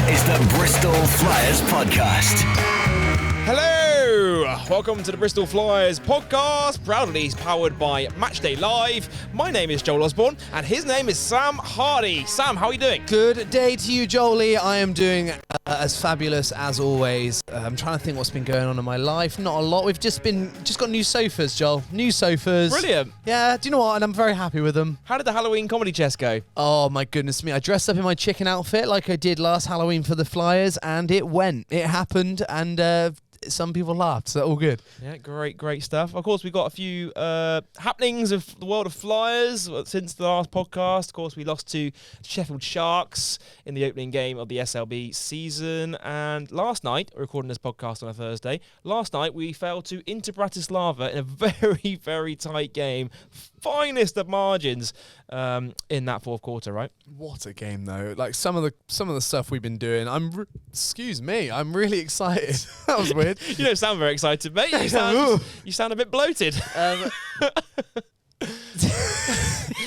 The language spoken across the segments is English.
is the Bristol Flyers podcast. Hello! Welcome to the Bristol Flyers podcast, proudly powered by Matchday Live. My name is Joel Osborne, and his name is Sam Hardy. Sam, how are you doing? Good day to you, Jolie. I am doing as fabulous as always. I'm trying to think what's been going on in my life. Not a lot. We've just got new sofas, Joel. New sofas. Brilliant. Yeah, do you know what? And I'm very happy with them. How did the Halloween comedy chest go? Oh, my goodness me. I dressed up in my chicken outfit like I did last Halloween for the Flyers, and it went. It happened, and some people laughed, so all good. Yeah, great stuff. Of course, we've got a few happenings of the world of Flyers since the last podcast. Of course, we lost to Sheffield Sharks in the opening game of the SLB season. And last night, we're recording this podcast on a Thursday, we fell to Inter Bratislava in a very, very tight game. Finest of margins in that fourth quarter, right? What a game, though. Like, some of the stuff we've been doing, I'm really excited. That was weird. You don't sound very excited, mate. You sound a bit bloated.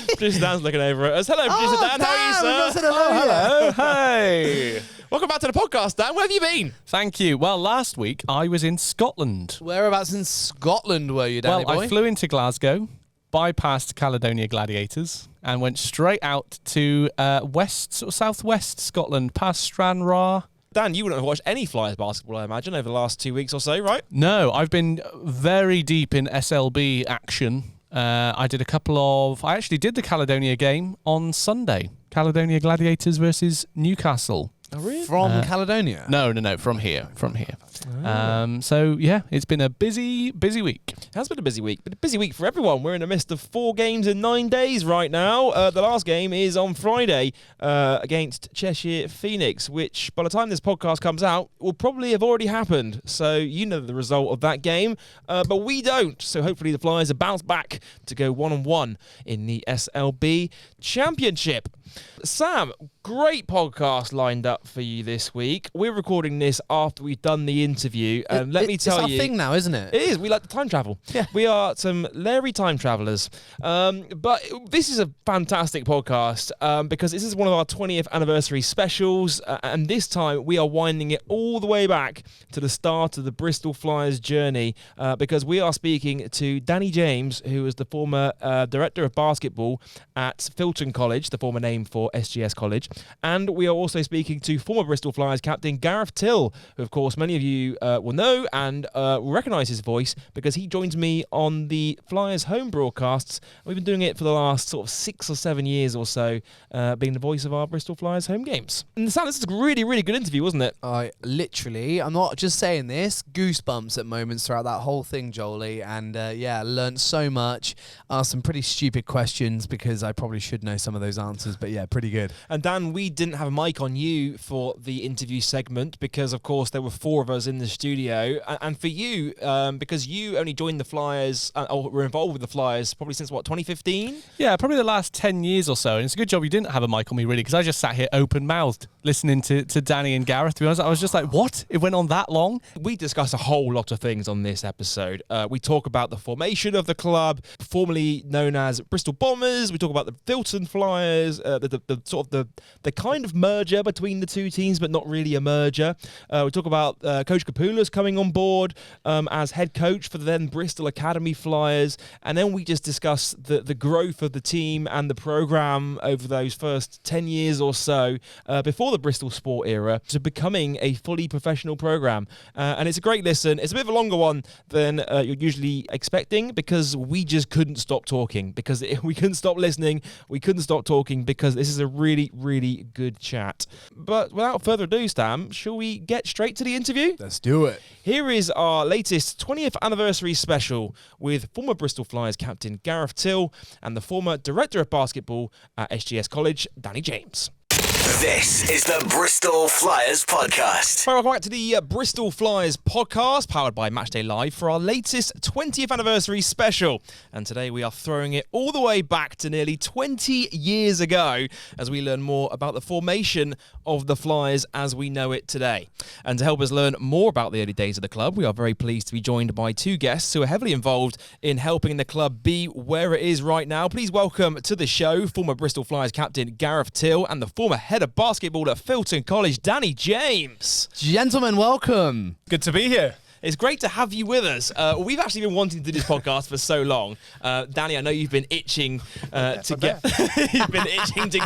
Producer Dan's looking over at us. Hello, Producer Dan. How are you, sir? Hello. Hey. Welcome back to the podcast, Dan. Where have you been? Thank you. Well, last week I was in Scotland. Whereabouts in Scotland were you, Danny boy? I flew into Glasgow, bypassed Caledonia Gladiators, and went straight out to southwest Scotland, past Stranraer. Dan, you wouldn't have watched any Flyers basketball, I imagine, over the last 2 weeks or so, right? No, I've been very deep in SLB action. I actually did the Caledonia game on Sunday. Caledonia Gladiators versus Newcastle. Oh, really? From Caledonia? No, from here. So, yeah, it's been a busy week. It has been a busy week, but a busy week for everyone. We're in the midst of 4 games in 9 days right now. The last game is on Friday against Cheshire Phoenix, which by the time this podcast comes out will probably have already happened. So you know the result of that game, but we don't. So hopefully the Flyers have bounced back to go 1-1 in the SLB Championship. Sam, great podcast lined up for you this week. We're recording this after we've done the interview, and let me tell you, it's our thing now, isn't it? It is. We like to time travel. Yeah. We are some Larry time travelers. But this is a fantastic podcast because this is one of our 20th anniversary specials, and this time we are winding it all the way back to the start of the Bristol Flyers journey because we are speaking to Danny James, who is the former director of basketball at Filton College, the former name for SGS College, and we are also speaking to former Bristol Flyers captain Gareth Till, who of course many of you will know and will recognise his voice because he joins me on the Flyers home broadcasts. We've been doing it for the last sort of 6 or 7 years or so, being the voice of our Bristol Flyers home games. And Sam, this is a really, really good interview, wasn't it? I'm not just saying this, goosebumps at moments throughout that whole thing, Jolie, and learned so much, asked some pretty stupid questions because I probably should know some of those answers, but yeah, pretty good. And Dan, we didn't have a mic on you for the interview segment because, of course, there were 4 of us in the studio. And for you, because you only joined the Flyers or were involved with the Flyers probably since, 2015? Yeah, probably the last 10 years or so. And it's a good job you didn't have a mic on me, really, because I just sat here open-mouthed listening to Danny and Gareth. To be honest, I was just like, what? It went on that long? We discuss a whole lot of things on this episode. We talk about the formation of the club, formerly known as Bristol Bombers. We talk about the Filton Flyers, the kind of merger between the two teams, but not really a merger. We talk about Coach Kapoulas coming on board as head coach for the then Bristol Academy Flyers, and then we just discuss the growth of the team and the programme over those first 10 years or so before the Bristol Sport era to becoming a fully professional programme. And it's a great listen. It's a bit of a longer one than you're usually expecting because we just couldn't stop talking, because we couldn't stop listening, we couldn't stop talking because this is a really, really good chat. But without further ado, Sam, shall we get straight to the interview? Let's do it. Here is our latest 20th anniversary special with former Bristol Flyers captain Gareth Till and the former director of basketball at SGS College, Danny James. This is the Bristol Flyers podcast. Hi, welcome back to the Bristol Flyers podcast, powered by Matchday Live, for our latest 20th anniversary special. And today we are throwing it all the way back to nearly 20 years ago as we learn more about the formation of the Flyers as we know it today. And to help us learn more about the early days of the club, we are very pleased to be joined by 2 guests who are heavily involved in helping the club be where it is right now. Please welcome to the show former Bristol Flyers captain Gareth Till and the former head of basketball at Filton College, Danny James. Gentlemen, welcome. Good to be here. It's great to have you with us. We've actually been wanting to do this podcast for so long. Danny, I know you've been itching to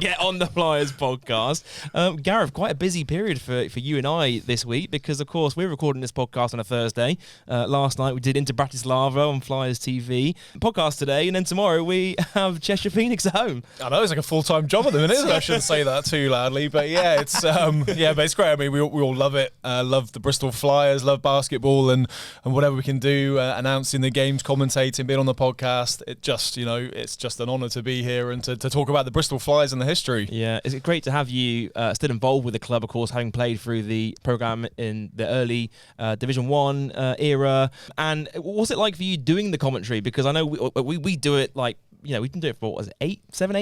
get on the Flyers podcast. Gareth, quite a busy period for you and I this week because, of course, we're recording this podcast on a Thursday. Last night we did Into Bratislava on Flyers TV. Podcast today, and then tomorrow we have Cheshire Phoenix at home. I know it's like a full-time job at the minute. I shouldn't say that too loudly, but yeah, it's but it's great. I mean, we all love it. Love the Bristol Flyers, love basketball. And whatever we can do, announcing the games, commentating, being on the podcast, it's just an honour to be here and to talk about the Bristol Flyers and the history. Yeah, it's great to have you still involved with the club, of course, having played through the programme in the early Division 1 era. And what was it like for you doing the commentary? Because I know we do it like, we've been doing it for, 8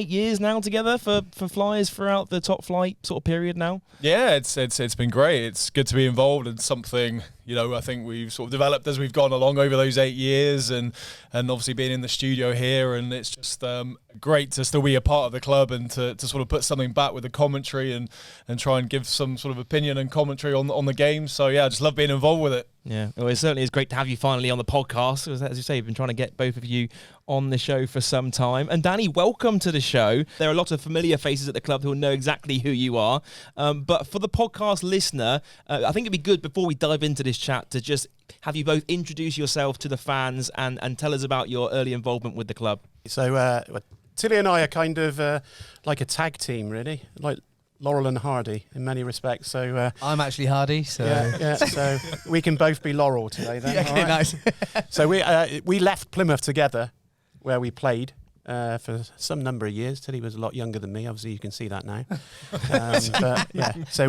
years now together for Flyers throughout the top flight sort of period now? Yeah, it's been great. It's good to be involved in something, I think we've sort of developed as we've gone along over those 8 years and obviously being in the studio here, and it's just great to still be a part of the club and to sort of put something back with the commentary and try and give some sort of opinion and commentary on the game. So yeah, I just love being involved with it. Yeah, well, it certainly is great to have you finally on the podcast. As you say, we've been trying to get both of you on the show for some time. And Danny, welcome to the show. There are a lot of familiar faces at the club who will know exactly who you are. But for the podcast listener, I think it'd be good before we dive into this chat to just have you both introduce yourself to the fans and tell us about your early involvement with the club. So Tilly and I are kind of like a tag team, really, like Laurel and Hardy in many respects. So I'm actually Hardy, so yeah. So we can both be Laurel today. Then, yeah, okay, nice. So we left Plymouth together, where we played for some number of years. Tilly was a lot younger than me. Obviously, you can see that now. But yeah, so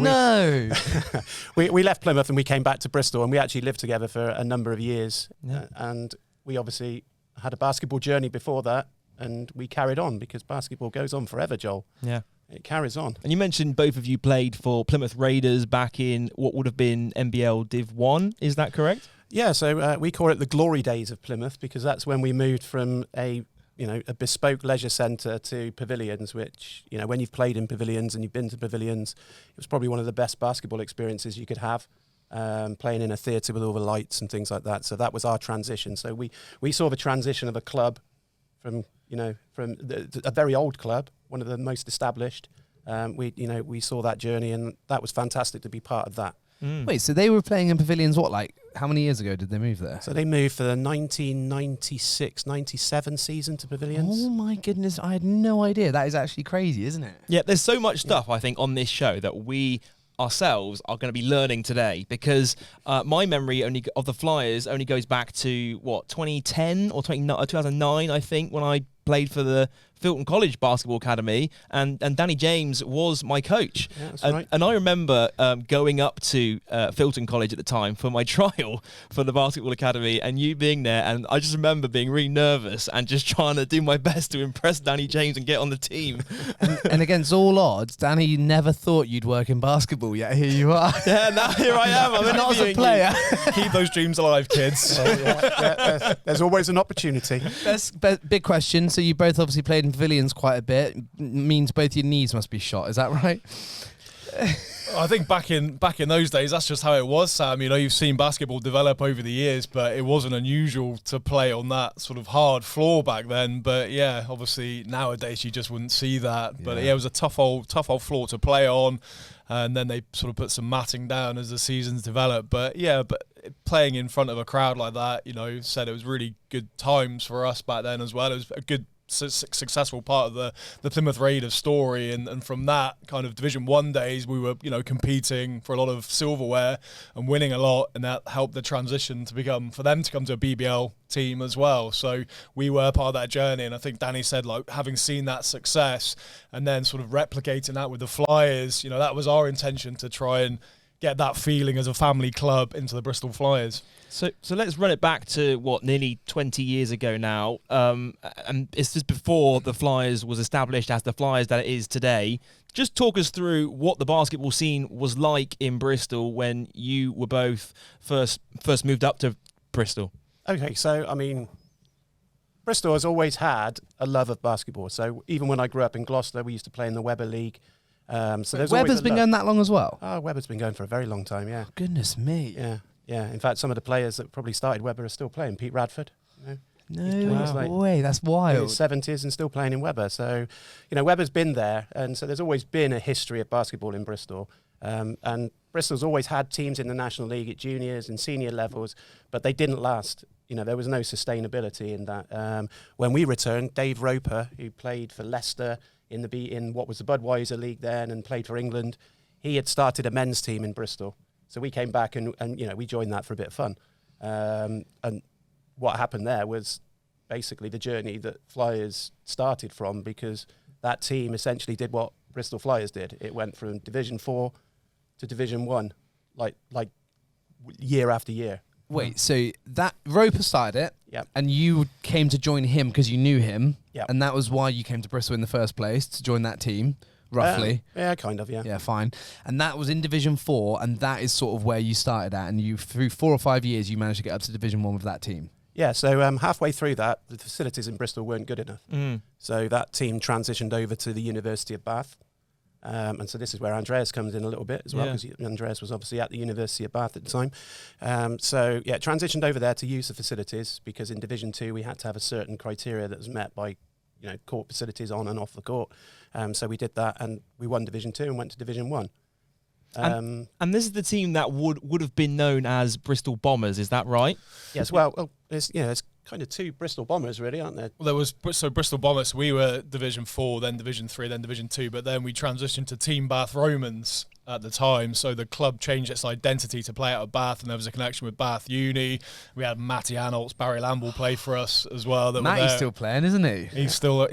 we left Plymouth and we came back to Bristol, and we actually lived together for a number of years. Yeah. And we obviously had a basketball journey before that, and we carried on because basketball goes on forever, Joel. Yeah. It carries on. And you mentioned both of you played for Plymouth Raiders back in what would have been NBL Div 1. Is that correct? Yeah, so we call it the glory days of Plymouth because that's when we moved from a bespoke leisure centre to pavilions, which, when you've played in pavilions and you've been to pavilions, it was probably one of the best basketball experiences you could have, playing in a theatre with all the lights and things like that. So that was our transition. So we saw the transition of a club from a very old club, one of the most established. We saw that journey, and that was fantastic to be part of that. Mm. Wait, so they were playing in pavilions, how many years ago did they move there? So they moved for the 1996-97 season to pavilions. Oh my goodness, I had no idea. That is actually crazy, isn't it? Yeah, there's so much stuff, I think, on this show that we ourselves are going to be learning today because my memory of the Flyers only goes back to 2010 or 2009, I think, when I played for the Filton College Basketball Academy, and Danny James was my coach. Yeah, that's right. And I remember going up to Filton College at the time for my trial for the Basketball Academy, and you being there, and I just remember being really nervous and just trying to do my best to impress Danny James and get on the team. and against all odds, Danny never thought you'd work in basketball, yet here you are. Yeah, now here I am. I'm not as a player. Keep those dreams alive, kids. There's always an opportunity. Big question. So you both obviously played in pavilions quite a bit. Means both your knees must be shot. Is that right? I think back in those days, that's just how it was, Sam. You've seen basketball develop over the years, but it wasn't unusual to play on that sort of hard floor back then. But yeah, obviously nowadays you just wouldn't see that. Yeah. But yeah, it was a tough old floor to play on, and then they sort of put some matting down as the seasons developed. But yeah, playing in front of a crowd like that, said it was really good times for us back then as well. It was a good successful part of the Plymouth Raiders story, and from that kind of Division 1 days we were competing for a lot of silverware and winning a lot, and that helped the transition for them to come to a BBL team as well. So we were part of that journey, and I think Danny said, having seen that success and then sort of replicating that with the Flyers, that was our intention, to try and get that feeling as a family club into the Bristol Flyers. So let's run it back to nearly 20 years ago now, and it's just before the Flyers was established as the Flyers that it is today. Just talk us through what the basketball scene was like in Bristol when you were both first moved up to Bristol. Okay, so Bristol has always had a love of basketball. So even when I grew up in Gloucester, we used to play in the Weber League. So there's Webber's always been going that long as well? Oh, Webber's been going for a very long time, yeah. Goodness me. Yeah. In fact, some of the players that probably started Webber are still playing. Pete Radford, No way, that's wild. in his 70s and still playing in Webber. So, Webber's been there, and so there's always been a history of basketball in Bristol. And Bristol's always had teams in the National League at juniors and senior levels, but they didn't last. There was no sustainability in that. When we returned, Dave Roper, who played for Leicester in what was the Budweiser League then and played for England, he had started a men's team in Bristol. So we came back and we joined that for a bit of fun. And what happened there was basically the journey that Flyers started from, because that team essentially did what Bristol Flyers did. It went from Division 4 to Division 1, like year after year. Wait, so that Roper started it, Yep. and you came to join him because you knew him, Yep. and that was why you came to Bristol in the first place, to join that team, roughly. Yeah, kind of, yeah. Yeah, fine. And that was in Division 4, and that is sort of where you started at, and you, through 4 or 5 years, you managed to get up to Division 1 with that team. Yeah, so halfway through that, the facilities in Bristol weren't good enough. So that team transitioned over to the University of Bath. And so this is where Andreas comes in a little bit as well, because Andreas was obviously at the University of Bath at the time. Transitioned over there to use the facilities, because in Division 2 we had to have a certain criteria that was met by, court facilities on and off the court. So we did that, and we won Division 2 and went to Division 1. And this is the team that would have been known as Bristol Bombers, is that right? Yes, well, it's kind of 2 Bristol Bombers, really, aren't there? Well, there was Bristol Bombers. We were Division 4, then Division 3, then Division 2, but then we transitioned to Team Bath Romans at the time. So the club changed its identity to play out of Bath, and there was a connection with Bath Uni. We had Matty Anholtz, Barry Lamble play for us as well. Matty's still playing, isn't he? He's still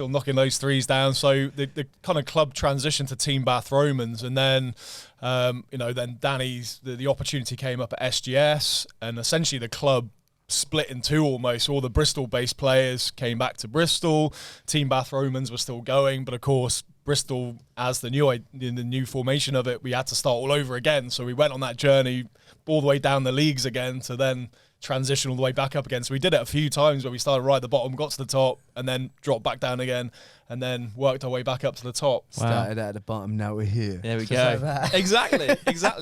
knocking those threes down. So the kind of club transitioned to Team Bath Romans, and then then Danny's the opportunity came up at SGS, and essentially the club split in 2 almost. All the Bristol-based players came back to Bristol. Team Bath Romans were still going, but of course Bristol, as the new formation of it, we had to start all over again. So we went on that journey all the way down the leagues again to then transition all the way back up again. So we did it a few times where we started right at the bottom, got to the top, and then dropped back down again, and then worked our way back up to the top. Started at the bottom, now we're here. There we Just go. like that. Exactly.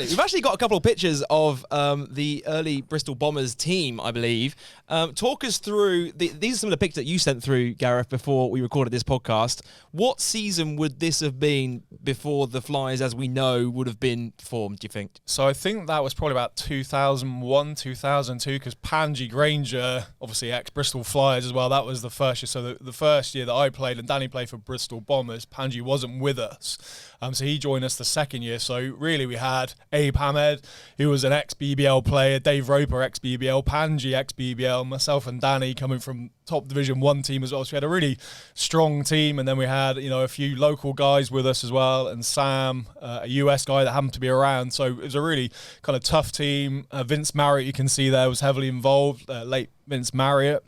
We've actually got a couple of pictures of the early Bristol Bombers team, I believe. Talk us through, these are some of the pictures that you sent through, Gareth, before we recorded this podcast. What season would this have been before the Flyers, as we know, would have been formed, do you think? So I think that was probably about 2001, 2002, because Panji Granger, obviously ex-Bristol Flyers as well, that was the first year. So the first year that I played, and Danny played for Bristol Bombers, Panji wasn't with us. So he joined us the second year. So really we had Abe Hamed, who was an ex-BBL player, Dave Roper, ex-BBL, Panji, ex-BBL, myself and Danny coming from top Division 1 team as well. So we had a really strong team, and then we had a few local guys with us as well, and Sam, a US guy that happened to be around. So it was a really kind of tough team. Vince Marriott, you can see there, was heavily involved, late Vince Marriott.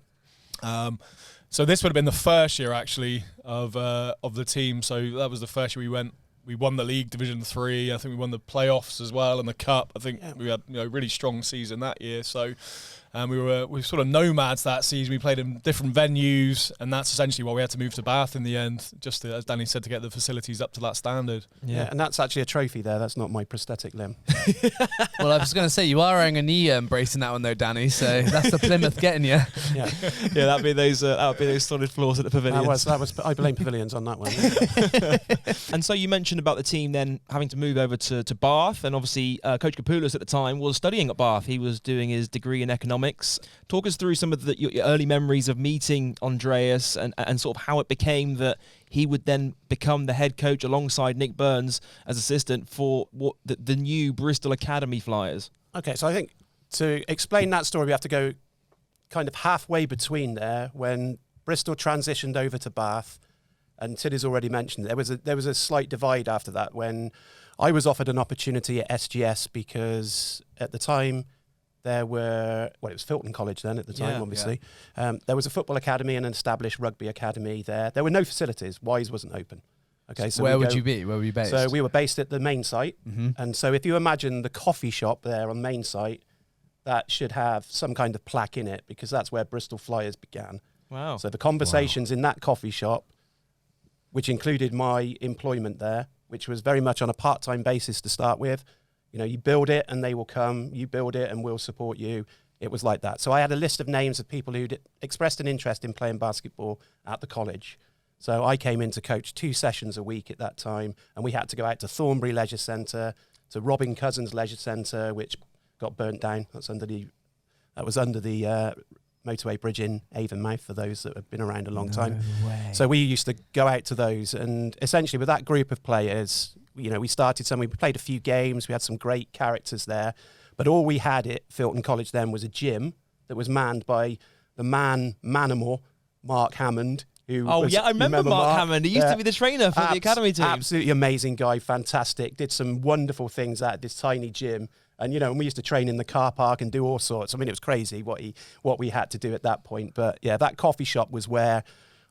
So this would have been the first year actually of the team. So that was the first year we won the league, Division 3. I think we won the playoffs as well and the cup. I think we had really strong season that year. So we were sort of nomads that season. We played in different venues, and that's essentially why we had to move to Bath in the end, just to, as Danny said, to get the facilities up to that standard. Yeah, and that's actually a trophy there. That's not my prosthetic limb. Well, I was going to say, you are wearing a knee brace in that one though, Danny, so that's the Plymouth getting you. Yeah, That'd be those solid floors at the pavilions. that was. I blame pavilions on that one. And so you mentioned about the team then having to move over to Bath, and obviously Coach Kapoulas at the time was studying at Bath. He was doing his degree in economics. Talk us through some of your early memories of meeting Andreas and sort of how it became that he would then become the head coach alongside Nick Burns as assistant for the new Bristol Academy Flyers. Okay, so I think to explain that story, we have to go kind of halfway between there when Bristol transitioned over to Bath, and Tilly's already mentioned there was a slight divide after that when I was offered an opportunity at SGS, because at the time there were, it was Filton College then at the time, obviously. Yeah. There was a football academy and an established rugby academy there. There were no facilities. Wise wasn't open. Okay, so where would you be? Where were you based? So we were based at the main site. Mm-hmm. And so if you imagine the coffee shop there on the main site, that should have some kind of plaque in it, because that's where Bristol Flyers began. Wow. So the conversations in that coffee shop, which included my employment there, which was very much on a part-time basis to start with. You know, you build it and they will come. You build it and we'll support you. It was like that. So I had a list of names of people who'd expressed an interest in playing basketball at the college. So I came in to coach 2 sessions a week at that time, and we had to go out to Thornbury Leisure Centre, to Robin Cousins Leisure Centre, which got burnt down. That was under the motorway bridge in Avonmouth, for those that have been around a long time. Way. So we used to go out to those, and essentially with that group of players, you know, we played a few games, we had some great characters there, but all we had at Filton College then was a gym that was manned by the manimal, Mark Hammond. I remember Mark Hammond. He used to be the trainer for the academy team. Absolutely amazing guy, fantastic. Did some wonderful things at this tiny gym. And, you know, and we used to train in the car park and do all sorts. I mean, it was crazy what we had to do at that point. But, yeah, that coffee shop was where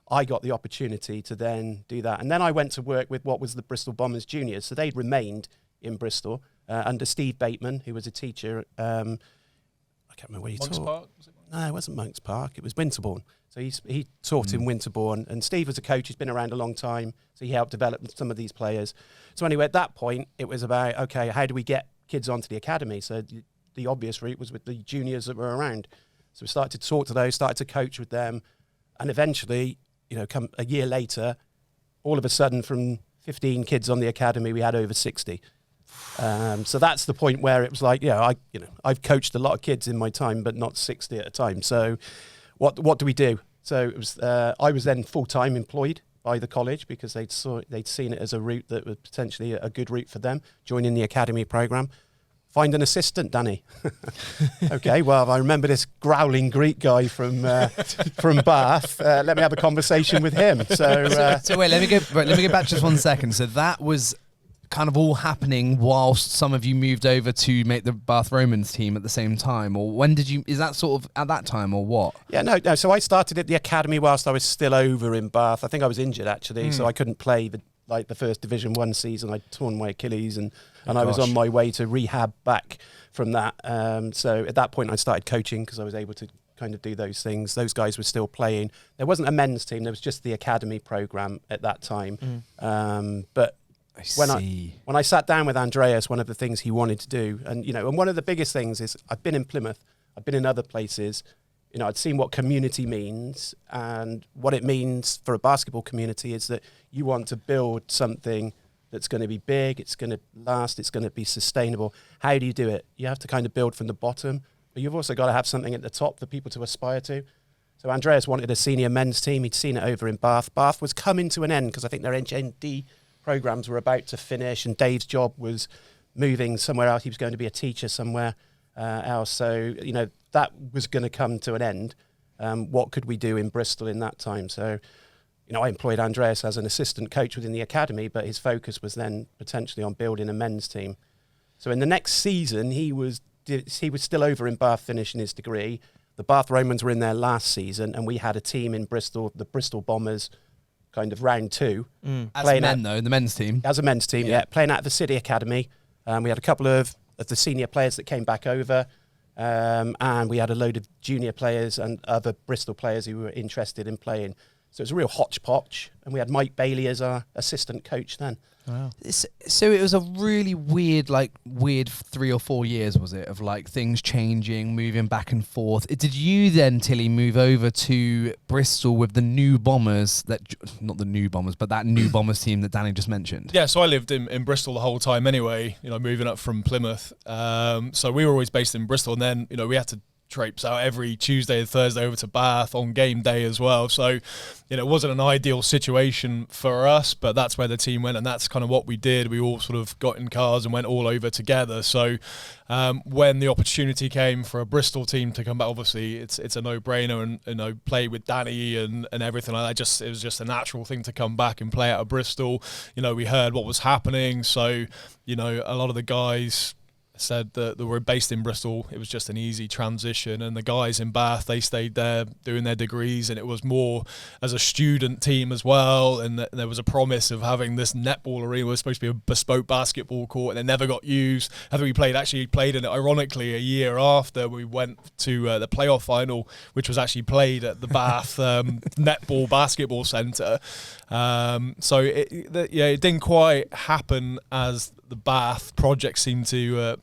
I got the opportunity to then do that. And then I went to work with what was the Bristol Bombers juniors. So they'd remained in Bristol under Steve Bateman, who was a teacher. I can't remember where he Monks taught. Park? No, it wasn't Monks Park. It was Winterbourne. So he taught in Winterbourne. And Steve was a coach. He's been around a long time. So he helped develop some of these players. So anyway, at that point, it was about, okay, how do we get kids onto the academy? So the obvious route was with the juniors that were around. So we started to talk to those, started to coach with them. And eventually, you know, come a year later, all of a sudden from 15 kids on the academy, we had over 60. So that's the point where it was like, yeah, I've coached a lot of kids in my time, but not 60 at a time. So what do we do? So it was, I was then full-time employed by the college because they'd seen it as a route that was potentially a good route for them, joining the academy program. Find an assistant, Danny. Okay, well, I remember this growling Greek guy from Bath. Let me have a conversation with him. So wait, let me go back just 1 second. So that was kind of all happening whilst some of you moved over to make the Bath Romans team at the same time, or when did you? Is that sort of at that time, or what? Yeah, no. So I started at the academy whilst I was still over in Bath. I think I was injured actually, so I couldn't play the first Division 1 season. I'd torn my Achilles and I was on my way to rehab back from that. So at that point I started coaching because I was able to kind of do those things. Those guys were still playing. There wasn't a men's team. There was just the academy program at that time. But when I sat down with Andreas, one of the things he wanted to do, and one of the biggest things is I've been in Plymouth, I've been in other places, I'd seen what community means, and what it means for a basketball community is that you want to build something that's going to be big, it's going to last, it's going to be sustainable. How do you do it? You have to kind of build from the bottom, but you've also got to have something at the top for people to aspire to. So Andreas wanted a senior men's team. He'd seen it over in Bath. Bath was coming to an end because I think their HND programs were about to finish, and Dave's job was moving somewhere else. He was going to be a teacher somewhere else. So, that was going to come to an end. What could we do in Bristol in that time? So, I employed Andreas as an assistant coach within the academy, but his focus was then potentially on building a men's team. So in the next season, he was still over in Bath finishing his degree. The Bath Romans were in their last season, and we had a team in Bristol, the Bristol Bombers, kind of round 2. As men, though, in the men's team. As a men's team, yeah. Playing out of the City Academy. We had a couple of the senior players that came back over, and we had a load of junior players and other Bristol players who were interested in playing. So it was a real hodgepodge, and we had Mike Bailey as our assistant coach then. Wow. So it was a really weird 3 or 4 years, was it, of things changing, moving back and forth. Did you then, Tilly, move over to Bristol with the new Bombers, not the new Bombers, but that new Bombers team that Danny just mentioned? Yeah, so I lived in Bristol the whole time anyway, moving up from Plymouth. So we were always based in Bristol, and then, we had to traipse out every Tuesday and Thursday over to Bath on game day as well. So, it wasn't an ideal situation for us, but that's where the team went, and that's kind of what we did. We all sort of got in cars and went all over together. So when the opportunity came for a Bristol team to come back, obviously it's a no-brainer, and play with Danny and everything like that. It was just a natural thing to come back and play out of Bristol. We heard what was happening, so a lot of the guys said that they were based in Bristol. It was just an easy transition, and the guys in Bath, they stayed there doing their degrees, and it was more as a student team as well. And there was a promise of having this netball arena. It was supposed to be a bespoke basketball court, and it never got used. I think we actually played in it ironically a year after we went to the playoff final, which was actually played at the Bath netball basketball centre. So it didn't quite happen as the Bath project seemed to,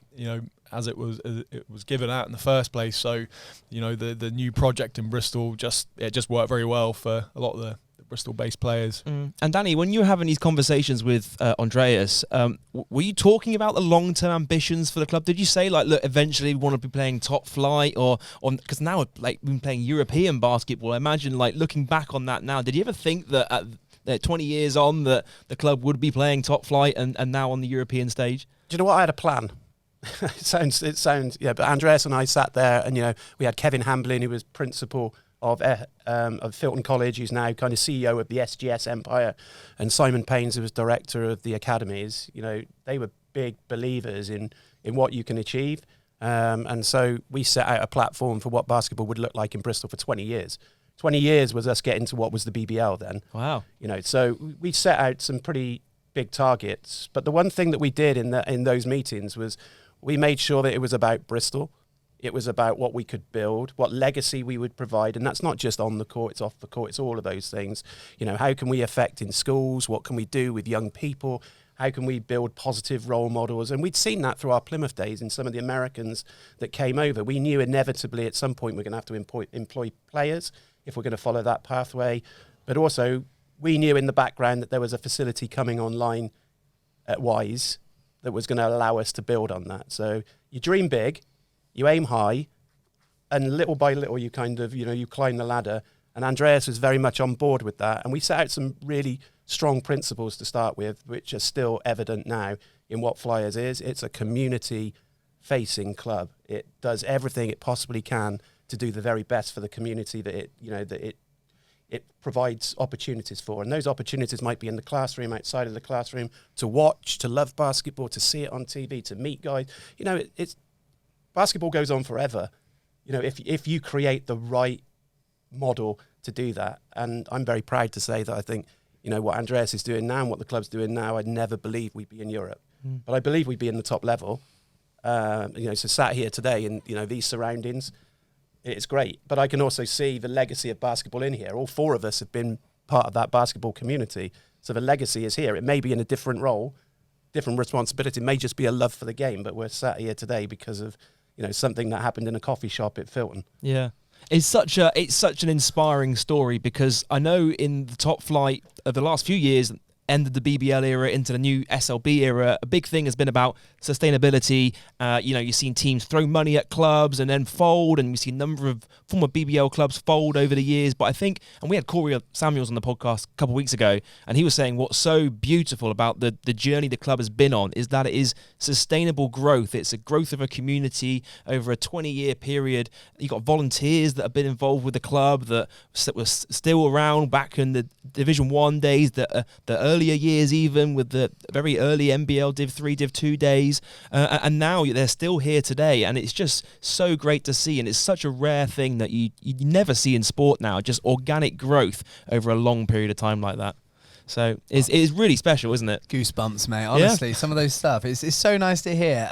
as it was given out in the first place. So, the new project in Bristol just worked very well for a lot of the Bristol-based players. And Danny, when you were having these conversations with Andreas, were you talking about the long-term ambitions for the club? Did you say, like, look, eventually we want to be playing top flight, or because now like we've been playing European basketball? I imagine, like, looking back on that now, did you ever think that at 20 years on that the club would be playing top flight and now on the European stage? Do you know what? I had a plan. It sounds, yeah. But Andreas and I sat there, and we had Kevin Hamblin, who was principal of Filton College, who's now kind of CEO of the SGS Empire, and Simon Paynes, who was director of the academies. They were big believers in what you can achieve, and so we set out a platform for what basketball would look like in Bristol for 20 years. 20 years was us getting to what was the BBL then. Wow. So we set out some pretty big targets. But the one thing that we did in those meetings was we made sure that it was about Bristol. It was about what we could build, what legacy we would provide. And that's not just on the court, it's off the court, it's all of those things. How can we affect in schools? What can we do with young people? How can we build positive role models? And we'd seen that through our Plymouth days and some of the Americans that came over. We knew inevitably at some point we're going to have to employ players if we're going to follow that pathway. But also, we knew in the background that there was a facility coming online at Wise that was going to allow us to build on that. So you dream big, you aim high, and little by little you kind of, you climb the ladder. And Andreas was very much on board with that. And we set out some really strong principles to start with, which are still evident now in what Flyers is. It's a community-facing club. It does everything it possibly can to do the very best for the community that it provides opportunities for. And those opportunities might be in the classroom, outside of the classroom, to watch, to love basketball, to see it on TV, to meet guys. It's basketball goes on forever. If you create the right model to do that. And I'm very proud to say that I think, what Andreas is doing now and what the club's doing now, I'd never believe we'd be in Europe. But I believe we'd be in the top level. So sat here today in, these surroundings, it's great. But I can also see the legacy of basketball in here. All four of us have been part of that basketball community. So the legacy is here. It may be in a different role, different responsibility. It may just be a love for the game, but we're sat here today because of, something that happened in a coffee shop at Filton. Yeah. It's such an inspiring story, because I know in the top flight of the last few years, ended the BBL era into the new SLB era, a big thing has been about sustainability. You've seen teams throw money at clubs and then fold, and we've seen a number of former BBL clubs fold over the years. But I think, and we had Corey Samuels on the podcast a couple of weeks ago, and he was saying what's so beautiful about the journey the club has been on is that it is sustainable growth. It's a growth of a community over a 20-year period. You've got volunteers that have been involved with the club that were still around back in the Division 1 days, the earlier years, even with the very early NBL Div 3, Div 2 days, and now they're still here today, and it's just so great to see, and it's such a rare thing that you never see in sport now, just organic growth over a long period of time like that. So it's really special, isn't it? Goosebumps, mate. Honestly, some of those stuff. It's so nice to hear.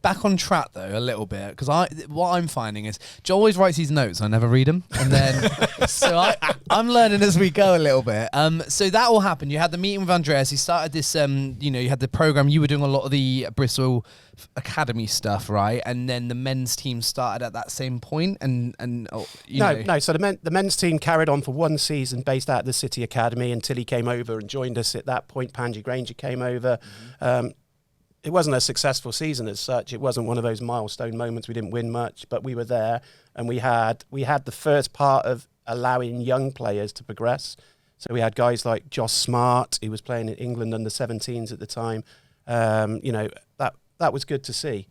Back on track though a little bit, because what I'm finding is Joe always writes his notes. I never read them, and then so I'm learning as we go a little bit. So that all happened. You had the meeting with Andreas. He started this. You had the program. You were doing a lot of the Bristol Academy stuff, right? And then the men's team started at that same point. And no. So the men's team carried on for one season based out of the City Academy until he came over and joined us. At that point, Panji Granger came over. It wasn't a successful season as such. It wasn't one of those milestone moments. We didn't win much, but we were there, and we had the first part of allowing young players to progress. So we had guys like Josh Smart, who was playing in England under 17s at the time. That was good to see.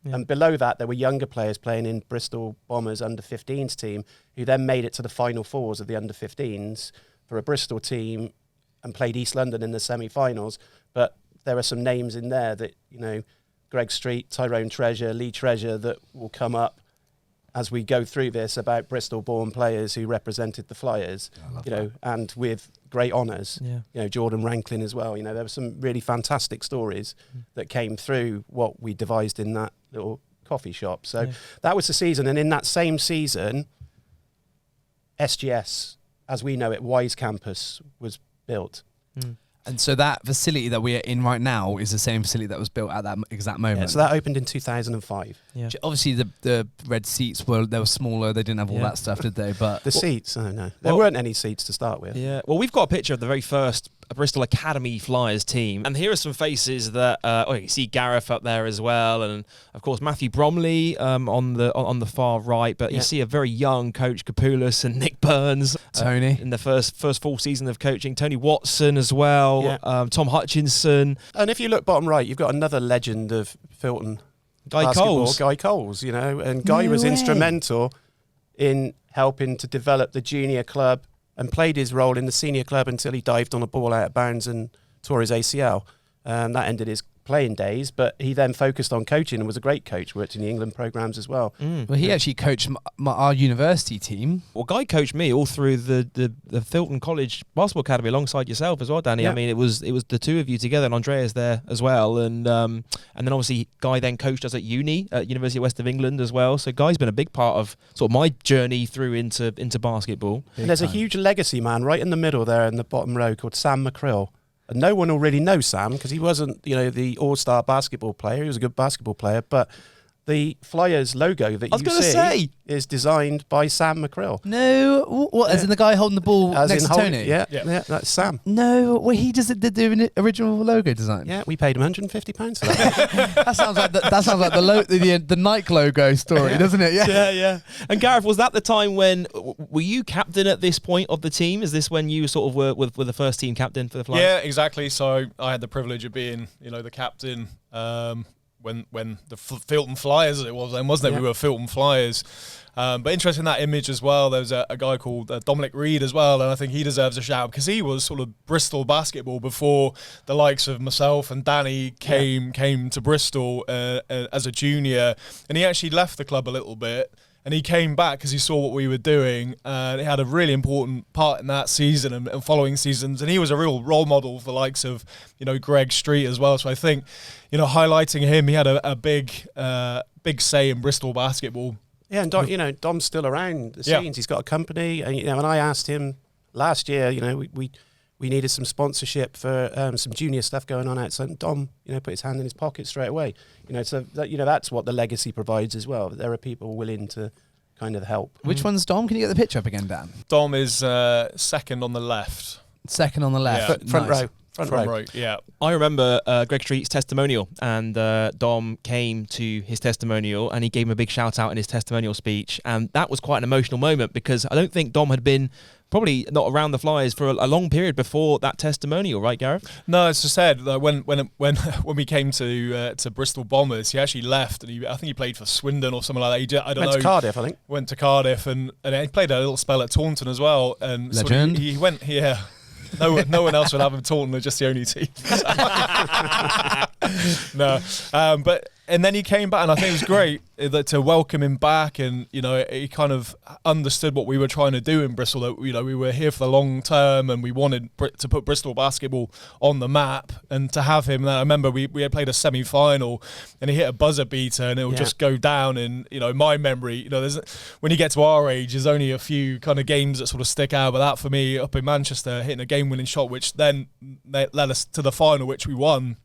Yeah. And below that, there were younger players playing in Bristol Bombers under 15s team, who then made it to the final fours of the under 15s for a Bristol team and played East London in the semi-finals. But there are some names in there that, Greg Street, Tyrone Treasure, Lee Treasure that will come up as we go through this about Bristol-born players who represented the Flyers, and with great honours. Yeah. Jordan Ranklin as well. There were some really fantastic stories that came through what we devised in that little coffee shop. So that was the season, and in that same season, SGS, as we know it, Wise Campus was built. And so that facility that we're in right now is the same facility that was built at that exact moment. Yeah, so that opened in 2005. Yeah. Obviously, the red seats were smaller. They didn't have all that stuff, did they? But The seats, oh no. There weren't any seats to start with. Yeah. Well, we've got a picture of the very first Bristol Academy Flyers team, and here are some faces that you see Gareth up there as well, and of course Matthew Bromley on the far right. But you see a very young Coach Kapoulas and Nick Burns, Tony in the first full season of coaching. Tony Watson as well, Tom Hutchinson, and if you look bottom right, you've got another legend of Filton Guy basketball, Coles. Guy Coles. And Guy was instrumental in helping to develop the junior club and played his role in the senior club until he dived on a ball out of bounds and tore his ACL. That ended his playing days, but he then focused on coaching and was a great coach, worked in the England programmes as well. Well, he actually coached our university team. Well, Guy coached me all through the Filton College Basketball Academy alongside yourself as well, Danny. Yeah. I mean, it was the two of you together, and Andrea's there as well, and then obviously Guy then coached us at University of West of England as well. So Guy's been a big part of sort of my journey through into basketball. And there's a huge legacy man right in the middle there in the bottom row called Sam McCrill. And no one will really know Sam because he wasn't, the all-star basketball player. He was a good basketball player, but the Flyers logo that you see is designed by Sam McCrill. No, what? As in the guy holding the ball next to Tony? Yeah, that's Sam. No, well, he did the original logo design. Yeah, we paid him £150 for that. That sounds like the Nike logo story, doesn't it? Yeah. And Gareth, was that the time when were you captain at this point of the team? Is this when you sort of were the first team captain for the Flyers? Yeah, exactly. So I had the privilege of being, the captain. When the Filton Flyers, it was then, wasn't it? We were Filton Flyers. But interesting that image as well. There was a guy called Dominic Reed as well, and I think he deserves a shout because he was sort of Bristol basketball before the likes of myself and Danny came to Bristol as a junior, and he actually left the club a little bit. And he came back because he saw what we were doing, and he had a really important part in that season and following seasons. And he was a real role model for the likes of, Greg Street as well. So I think, highlighting him, he had a big say in Bristol basketball. Yeah, and Dom's still around the scenes. He's got a company, and and I asked him last year, we needed some sponsorship for some junior stuff going on outside. And Dom, put his hand in his pocket straight away. So that's what the legacy provides as well. That there are people willing to kind of help. Which one's Dom? Can you get the picture up again, Dan? Dom is second on the left. Second on the left. Yeah. Front Nice. row. Front row. Yeah. I remember Greg Street's testimonial, and Dom came to his testimonial, and he gave him a big shout out in his testimonial speech, and that was quite an emotional moment because I don't think Dom had been probably not around the Flyers for a long period before that testimonial, right, Gareth? No, as I said, when we came to Bristol Bombers, he actually left, and I think he played for Swindon or something like that. I don't know. Went to Cardiff, I think. Went to Cardiff, and he played a little spell at Taunton as well. And Legend. So he went here. No one else would have him. Taunton are just the only team. No, and then he came back, and I think it was great to welcome him back, and he kind of understood what we were trying to do in Bristol. That we were here for the long term, and we wanted to put Bristol basketball on the map, and to have him. I remember we had played a semi-final, and he hit a buzzer beater, and it would just go down. And in my memory, when you get to our age, there's only a few kind of games that sort of stick out. But that for me, up in Manchester, hitting a game-winning shot, which then led us to the final, which we won.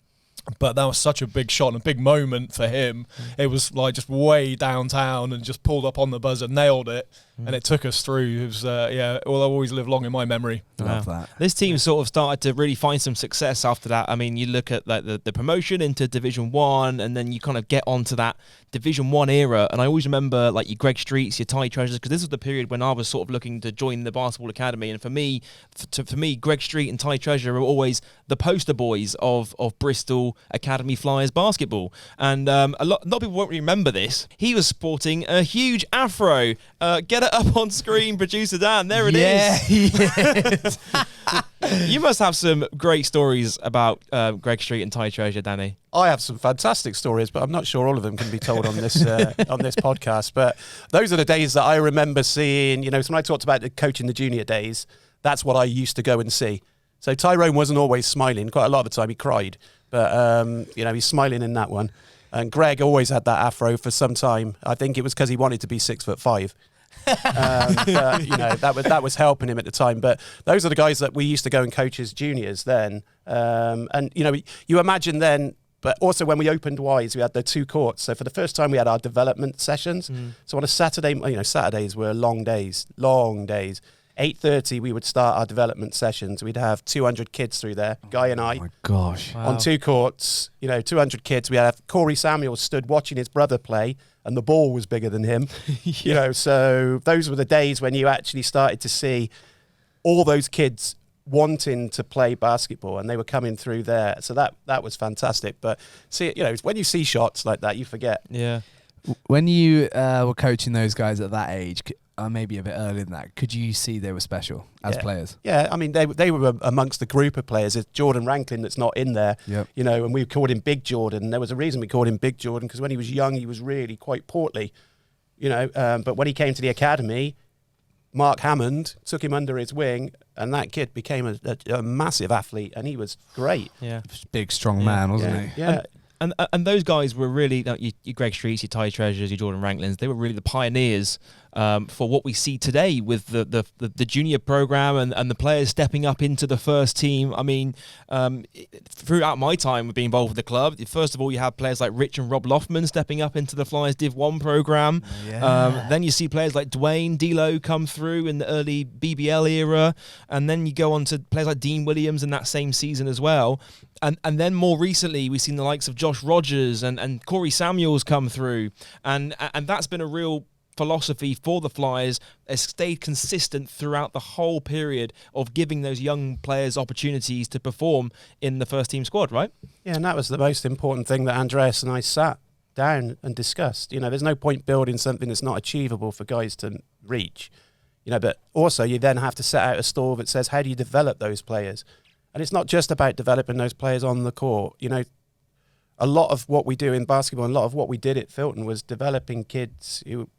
But that was such a big shot and a big moment for him. It was like just way downtown and just pulled up on the buzzer, nailed it, and it took us through. It was, it will always live long in my memory. Love that. This team sort of started to really find some success after that. I mean, you look at like the promotion into Division 1, and then you kind of get onto that Division 1 era. And I always remember like your Greg Streets, your Ty Treasures, because this was the period when I was sort of looking to join the Basketball Academy. And for me, Greg Street and Ty Treasure were always the poster boys of Bristol Academy Flyers basketball. And a lot of people won't remember this. He was sporting a huge afro. Get it up on screen, producer Dan. There it is. Yeah, he is. You must have some great stories about Greg Street and Ty Treasure, Danny. I have some fantastic stories, but I'm not sure all of them can be told on this on this podcast. But those are the days that I remember seeing. So when I talked about the coaching the junior days, that's what I used to go and see. So Tyrone wasn't always smiling. Quite a lot of the time he cried, but he's smiling in that one. And Greg always had that afro for some time. I think it was because he wanted to be 6'5". But, that was helping him at the time. But those are the guys that we used to go and coach as juniors then. You imagine then, but also when we opened Wise, we had the 2 courts. So for the first time, we had our development sessions. So on a Saturday, Saturdays were long days. 8:30, we would start our development sessions. We'd have 200 kids through there, Guy and I. Oh my gosh. On 2 courts, 200 kids. We had Corey Samuels stood watching his brother play, and the ball was bigger than him. So those were the days when you actually started to see all those kids wanting to play basketball, and they were coming through there. So that was fantastic. But see, when you see shots like that, you forget. Yeah. When you were coaching those guys at that age, maybe a bit earlier than that, could you see they were special as players? Yeah, I mean, they were amongst the group of players. It's Jordan Rankin that's not in there, and we called him Big Jordan. There was a reason we called him Big Jordan, because when he was young, he was really quite portly, but when he came to the academy, Mark Hammond took him under his wing, and that kid became a massive athlete, and he was great. Yeah. Big, strong man, wasn't he? Yeah. And those guys were really, your Greg Streets, your Ty Treasures, your Jordan Ranklins, they were really the pioneers for what we see today with the junior program and the players stepping up into the first team. I mean, throughout my time with being involved with the club, first of all, you have players like Rich and Rob Loftman stepping up into the Flyers Div 1 program. Then you see players like Dwayne D'Lo come through in the early BBL era. And then you go on to players like Dean Williams in that same season as well. And then more recently, we've seen the likes of Josh Rogers and Corey Samuels come through. And that's been a real philosophy for the Flyers. Has stayed consistent throughout the whole period of giving those young players opportunities to perform in the first team squad, right? Yeah, and that was the most important thing that Andreas and I sat down and discussed. There's no point building something that's not achievable for guys to reach. But also you then have to set out a stall that says, how do you develop those players? And it's not just about developing those players on the court. A lot of what we do in basketball, and a lot of what we did at Filton was developing kids who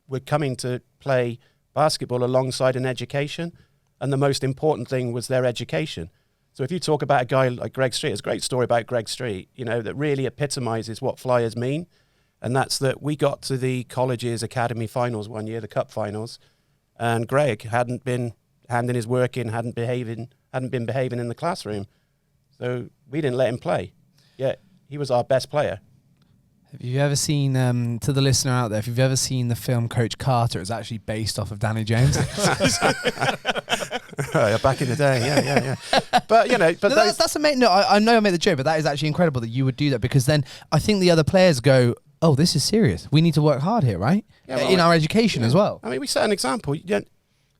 were coming to play basketball alongside an education. And the most important thing was their education. So if you talk about a guy like Greg Street, there's a great story about Greg Street, that really epitomizes what Flyers mean. And that's that we got to the college's academy finals one year, the cup finals, and Greg hadn't been handing his work in, hadn't been behaving in the classroom. So we didn't let him play. Yet he was our best player. Have you ever seen, to the listener out there, if you've ever seen the film Coach Carter, it's actually based off of Danny James. Back in the day, yeah. But, that's amazing. No, I know I made the joke, but that is actually incredible that you would do that, because then I think the other players go, oh, this is serious. We need to work hard here, right? Yeah, in our education as well. I mean, we set an example.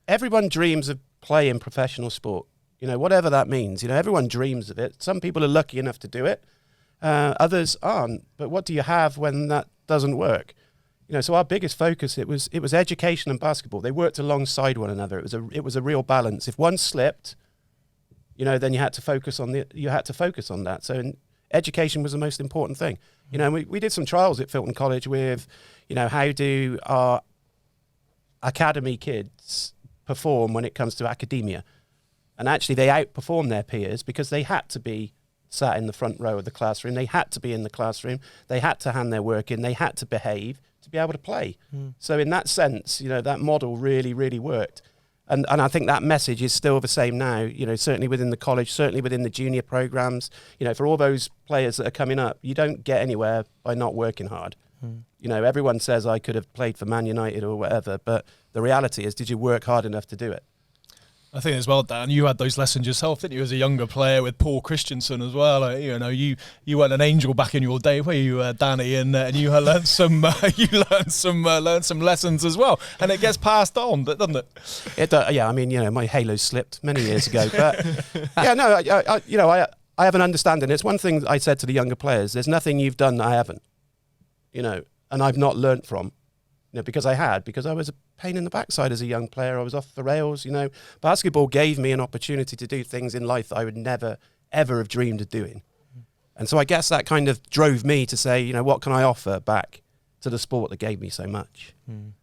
Everyone dreams of playing professional sport. Whatever that means. Everyone dreams of it. Some people are lucky enough to do it. Others aren't. But what do you have when that doesn't work? So our biggest focus, it was education and basketball. They worked alongside one another. It was a real balance. If one slipped, then you had to focus on that. So education was the most important thing. We did some trials at Filton College with, how do our academy kids perform when it comes to academia? And actually they outperformed their peers because they had to be sat in the front row of the classroom. They had to be in the classroom. They had to hand their work in. They had to behave to be able to play. So in that sense, that model really, really worked. And I think that message is still the same now, certainly within the college, certainly within the junior programs. For all those players that are coming up, you don't get anywhere by not working hard. Everyone says I could have played for Man United or whatever, but the reality is, did you work hard enough to do it? I think as well, Dan, you had those lessons yourself, didn't you, as a younger player with Paul Christensen as well? You weren't an angel back in your day, were you, Danny? And you learned some lessons as well, and it gets passed on, doesn't it? I mean, my halo slipped many years ago, but I have an understanding. It's one thing I said to the younger players: there's nothing you've done that I haven't, and I've not learnt from. because I was a pain in the backside as a young player. I was off the rails, Basketball gave me an opportunity to do things in life that I would never, ever have dreamed of doing. And so I guess that kind of drove me to say, what can I offer back to the sport that gave me so much?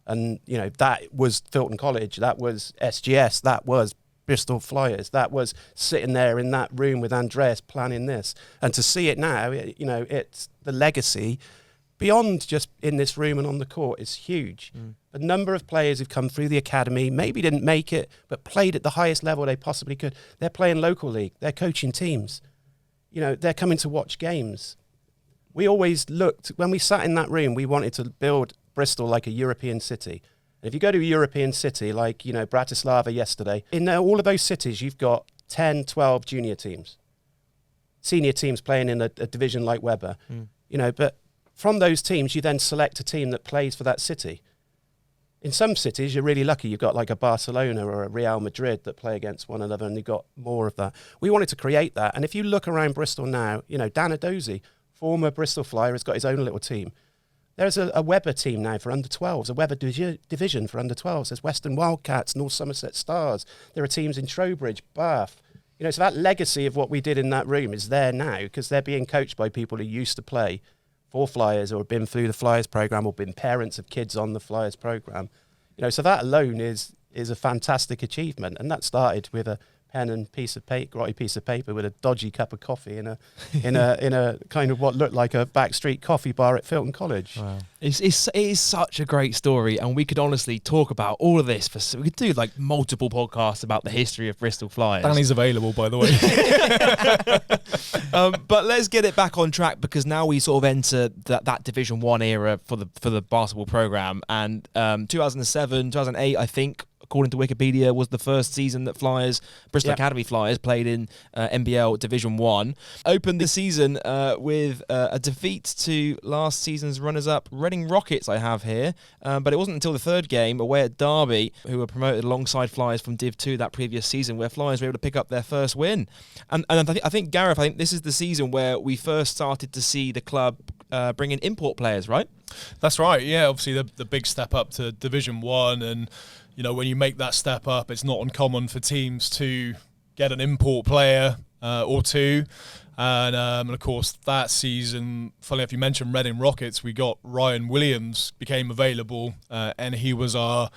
And, that was Filton College, that was SGS, that was Bristol Flyers, that was sitting there in that room with Andreas planning this. And to see it now, it's the legacy beyond just in this room and on the court is huge. The number of players who've come through the academy, maybe didn't make it, but played at the highest level they possibly could. They're playing local league, they're coaching teams. They're coming to watch games. We always looked, when we sat in that room, we wanted to build Bristol like a European city. And if you go to a European city like, Bratislava yesterday, in all of those cities, you've got 10, 12 junior teams, senior teams playing in a division like Weber. But from those teams, you then select a team that plays for that city. In some cities, you're really lucky. You've got like a Barcelona or a Real Madrid that play against one another, and you've got more of that. We wanted to create that. And if you look around Bristol now, Dan Adozie, former Bristol Flyer, has got his own little team. There's a Weber team now for under 12s, a Weber division for under 12s. There's Western Wildcats, North Somerset Stars. There are teams in Trowbridge, Bath. So that legacy of what we did in that room is there now because they're being coached by people who used to play for Flyers or been through the Flyers program or been parents of kids on the Flyers program. So that alone is a fantastic achievement. And that started with a pen and grotty piece of paper with a dodgy cup of coffee in a kind of what looked like a backstreet coffee bar at Filton College. Wow. It is such a great story, and we could honestly talk about all of this we could do like multiple podcasts about the history of Bristol Flyers. Danny's available, by the way. But let's get it back on track because now we sort of enter that Division 1 era for the basketball program, and 2007, 2008, I think, according to Wikipedia, was the first season that Bristol Academy Flyers played in NBL Division 1. Opened the season with a defeat to last season's runners-up Reading Rockets, I have here. But it wasn't until the third game, away at Derby, who were promoted alongside Flyers from Div 2 that previous season, where Flyers were able to pick up their first win. And I think, Gareth, this is the season where we first started to see the club bring in import players, right? That's right, yeah. Obviously, the big step up to Division 1 and when you make that step up, it's not uncommon for teams to get an import player or two. And of course, that season, funny enough, you mentioned Reading Rockets, we got Ryan Williams became available, and he was our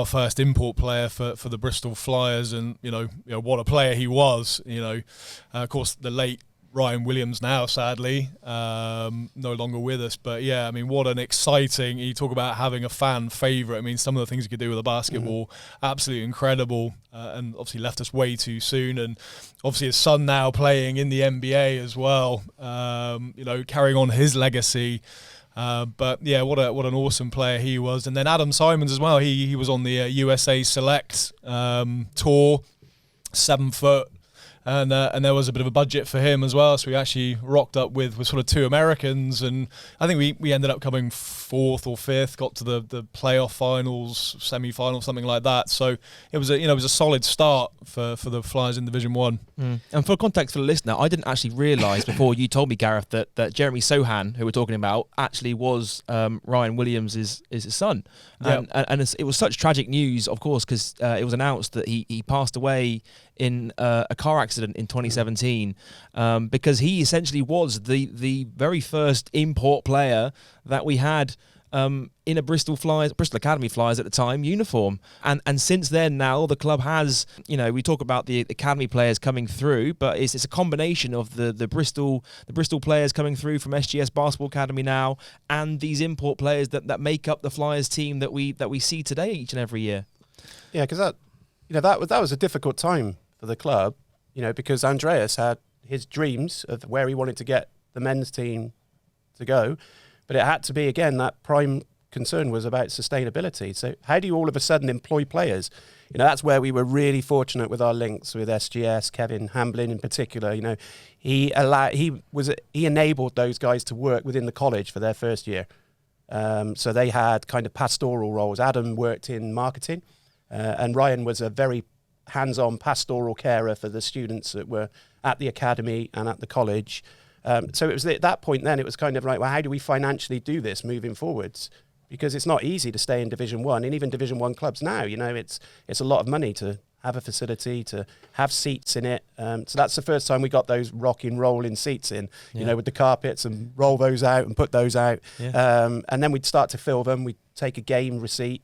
first import player for the Bristol Flyers. And, what a player he was, of course, the late Ryan Williams now, sadly, no longer with us. But yeah, what an exciting, you talk about having a fan favourite. Some of the things he could do with the basketball, absolutely incredible. And obviously left us way too soon. And obviously his son now playing in the NBA as well, carrying on his legacy. But yeah, what an awesome player he was. And then Adam Simons as well. He was on the USA Select tour, 7 foot. And there was a bit of a budget for him as well, so we actually rocked up with sort of 2 Americans, and I think we ended up coming 4th or 5th, got to the playoff finals, semi-final, something like that. So it was a solid start for the Flyers in Division 1. And for context for the listener, I didn't actually realise before you told me, Gareth, that Jeremy Sohan, who we're talking about, actually was Ryan Williams' is his son. And it was such tragic news, of course, because it was announced that he passed away in a car accident in 2017 because he essentially was the very first import player that we had in a Bristol Academy Flyers at the time uniform. And since then now the club has, we talk about the academy players coming through, but it's a combination of the Bristol players coming through from SGS Basketball Academy now and these import players that make up the Flyers team that we see today each and every year. Yeah, because that was a difficult time for the club, because Andreas had his dreams of where he wanted to get the men's team to go, but it had to be, again, that prime concern was about sustainability. So how do you all of a sudden employ players? That's where we were really fortunate with our links with SGS, Kevin Hamblin in particular. He enabled those guys to work within the college for their first year. So they had kind of pastoral roles. Adam worked in marketing, and Ryan was a very hands-on pastoral carer for the students that were at the academy and at the college. So it was at that point then, it was kind of like, well, how do we financially do this moving forwards? because it's not easy to stay in Division 1, and even Division 1 clubs now, it's a lot of money to have a facility, to have seats in it. So that's the first time we got those rocking, rolling seats in, with the carpets, and roll those out and put those out. And then we'd start to fill them. We'd take a game receipt,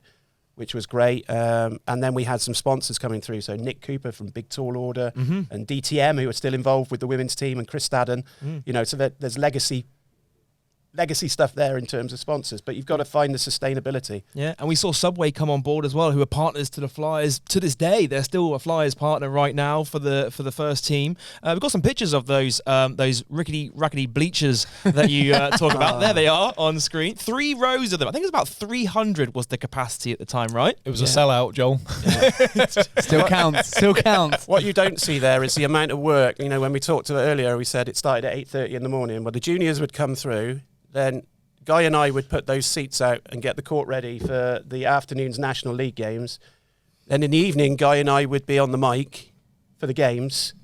which was great. And then we had some sponsors coming through. So Nick Cooper from Big Tall Order and DTM, who are still involved with the women's team, and Chris Stadden. So there's legacy stuff there in terms of sponsors, but you've got to find the sustainability. Yeah, and we saw Subway come on board as well, who are partners to the Flyers to this day. They're still a Flyers partner right now for the first team. We've got some pictures of those rackety bleachers that you talk about. There they are on screen. 3 rows of them. I think it was about 300 was the capacity at the time, right? It was a sellout, Joel. Still counts. What you don't see there is the amount of work. When we talked to it earlier, we said it started at 8:30 in the morning. Well, the juniors would come through. Then Guy and I would put those seats out and get the court ready for the afternoon's National League games. Then in the evening, Guy and I would be on the mic for the games.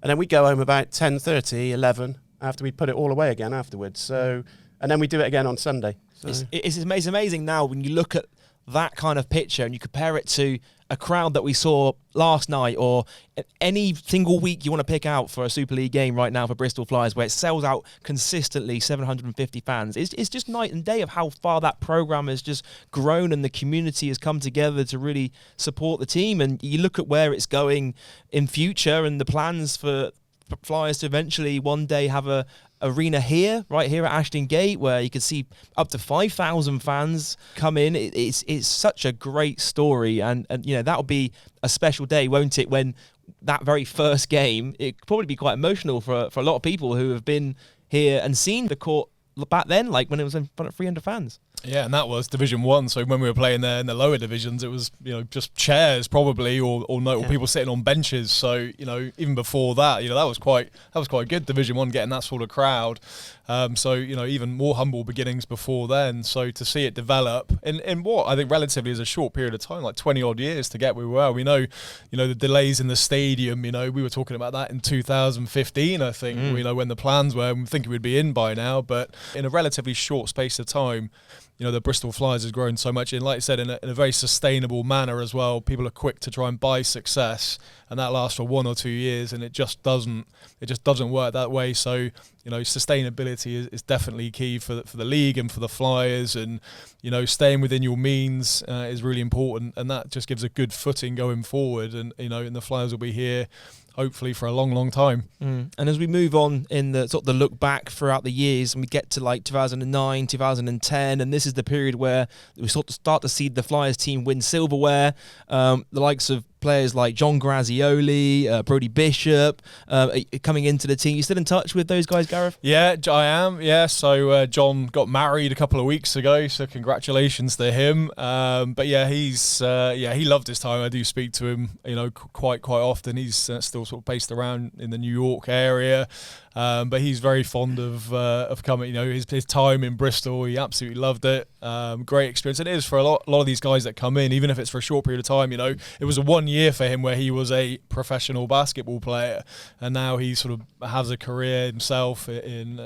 And then we'd go home about 10:30, 11, after we'd put it all away again afterwards. So, and then we do it again on Sunday. So. It's amazing now when you look at that kind of picture and you compare it to a crowd that we saw last night, or any single week you want to pick out for a Super League game right now for Bristol Flyers, where it sells out consistently 750 fans. It's just night and day of how far that program has just grown, and the community has come together to really support the team. And you look at where it's going in future, and the plans for Flyers to eventually one day have a arena right here at Ashton Gate, where you could see up to 5,000 fans come in. It's such a great story, and that'll be a special day, won't it, when that very first game, it could probably be quite emotional for a lot of people who have been here and seen the court back then, like when it was in front of 300 fans. Yeah, and that was Division 1. So when we were playing there in the lower divisions, it was just chairs probably, or people sitting on benches. So even before that, that was quite good. Division 1 getting that sort of crowd. So even more humble beginnings before then. So to see it develop in what I think relatively is a short period of time, like 20 odd years to get where we were. We know the delays in the stadium. We were talking about that in 2015. I think when the plans were, we think it would be in by now, but in a relatively short space of time. The Bristol Flyers has grown so much, and like I said, in a very sustainable manner as well. People are quick to try and buy success, and that lasts for 1 or 2 years, and it just doesn't work that way. So sustainability is definitely key for the league and for the Flyers, and staying within your means is really important, and that just gives a good footing going forward. And and the Flyers will be here hopefully for a long, long time. And as we move on in the sort of the look back throughout the years, and we get to like 2009, 2010, and this is the period where we sort of start to see the Flyers team win silverware. The likes of players like John Grazioli, Brodie Bishop coming into the team. You still in touch with those guys, Gareth? Yeah, I am. Yeah, so John got married a couple of weeks ago, so congratulations to him. But yeah, he loved his time. I do speak to him, quite often. He's still sort of based around in the New York area. But he's very fond of coming. His time in Bristol, he absolutely loved it. Great experience. And it is for a lot of these guys that come in, even if it's for a short period of time. It was a 1 year for him where he was a professional basketball player, and now he sort of has a career himself in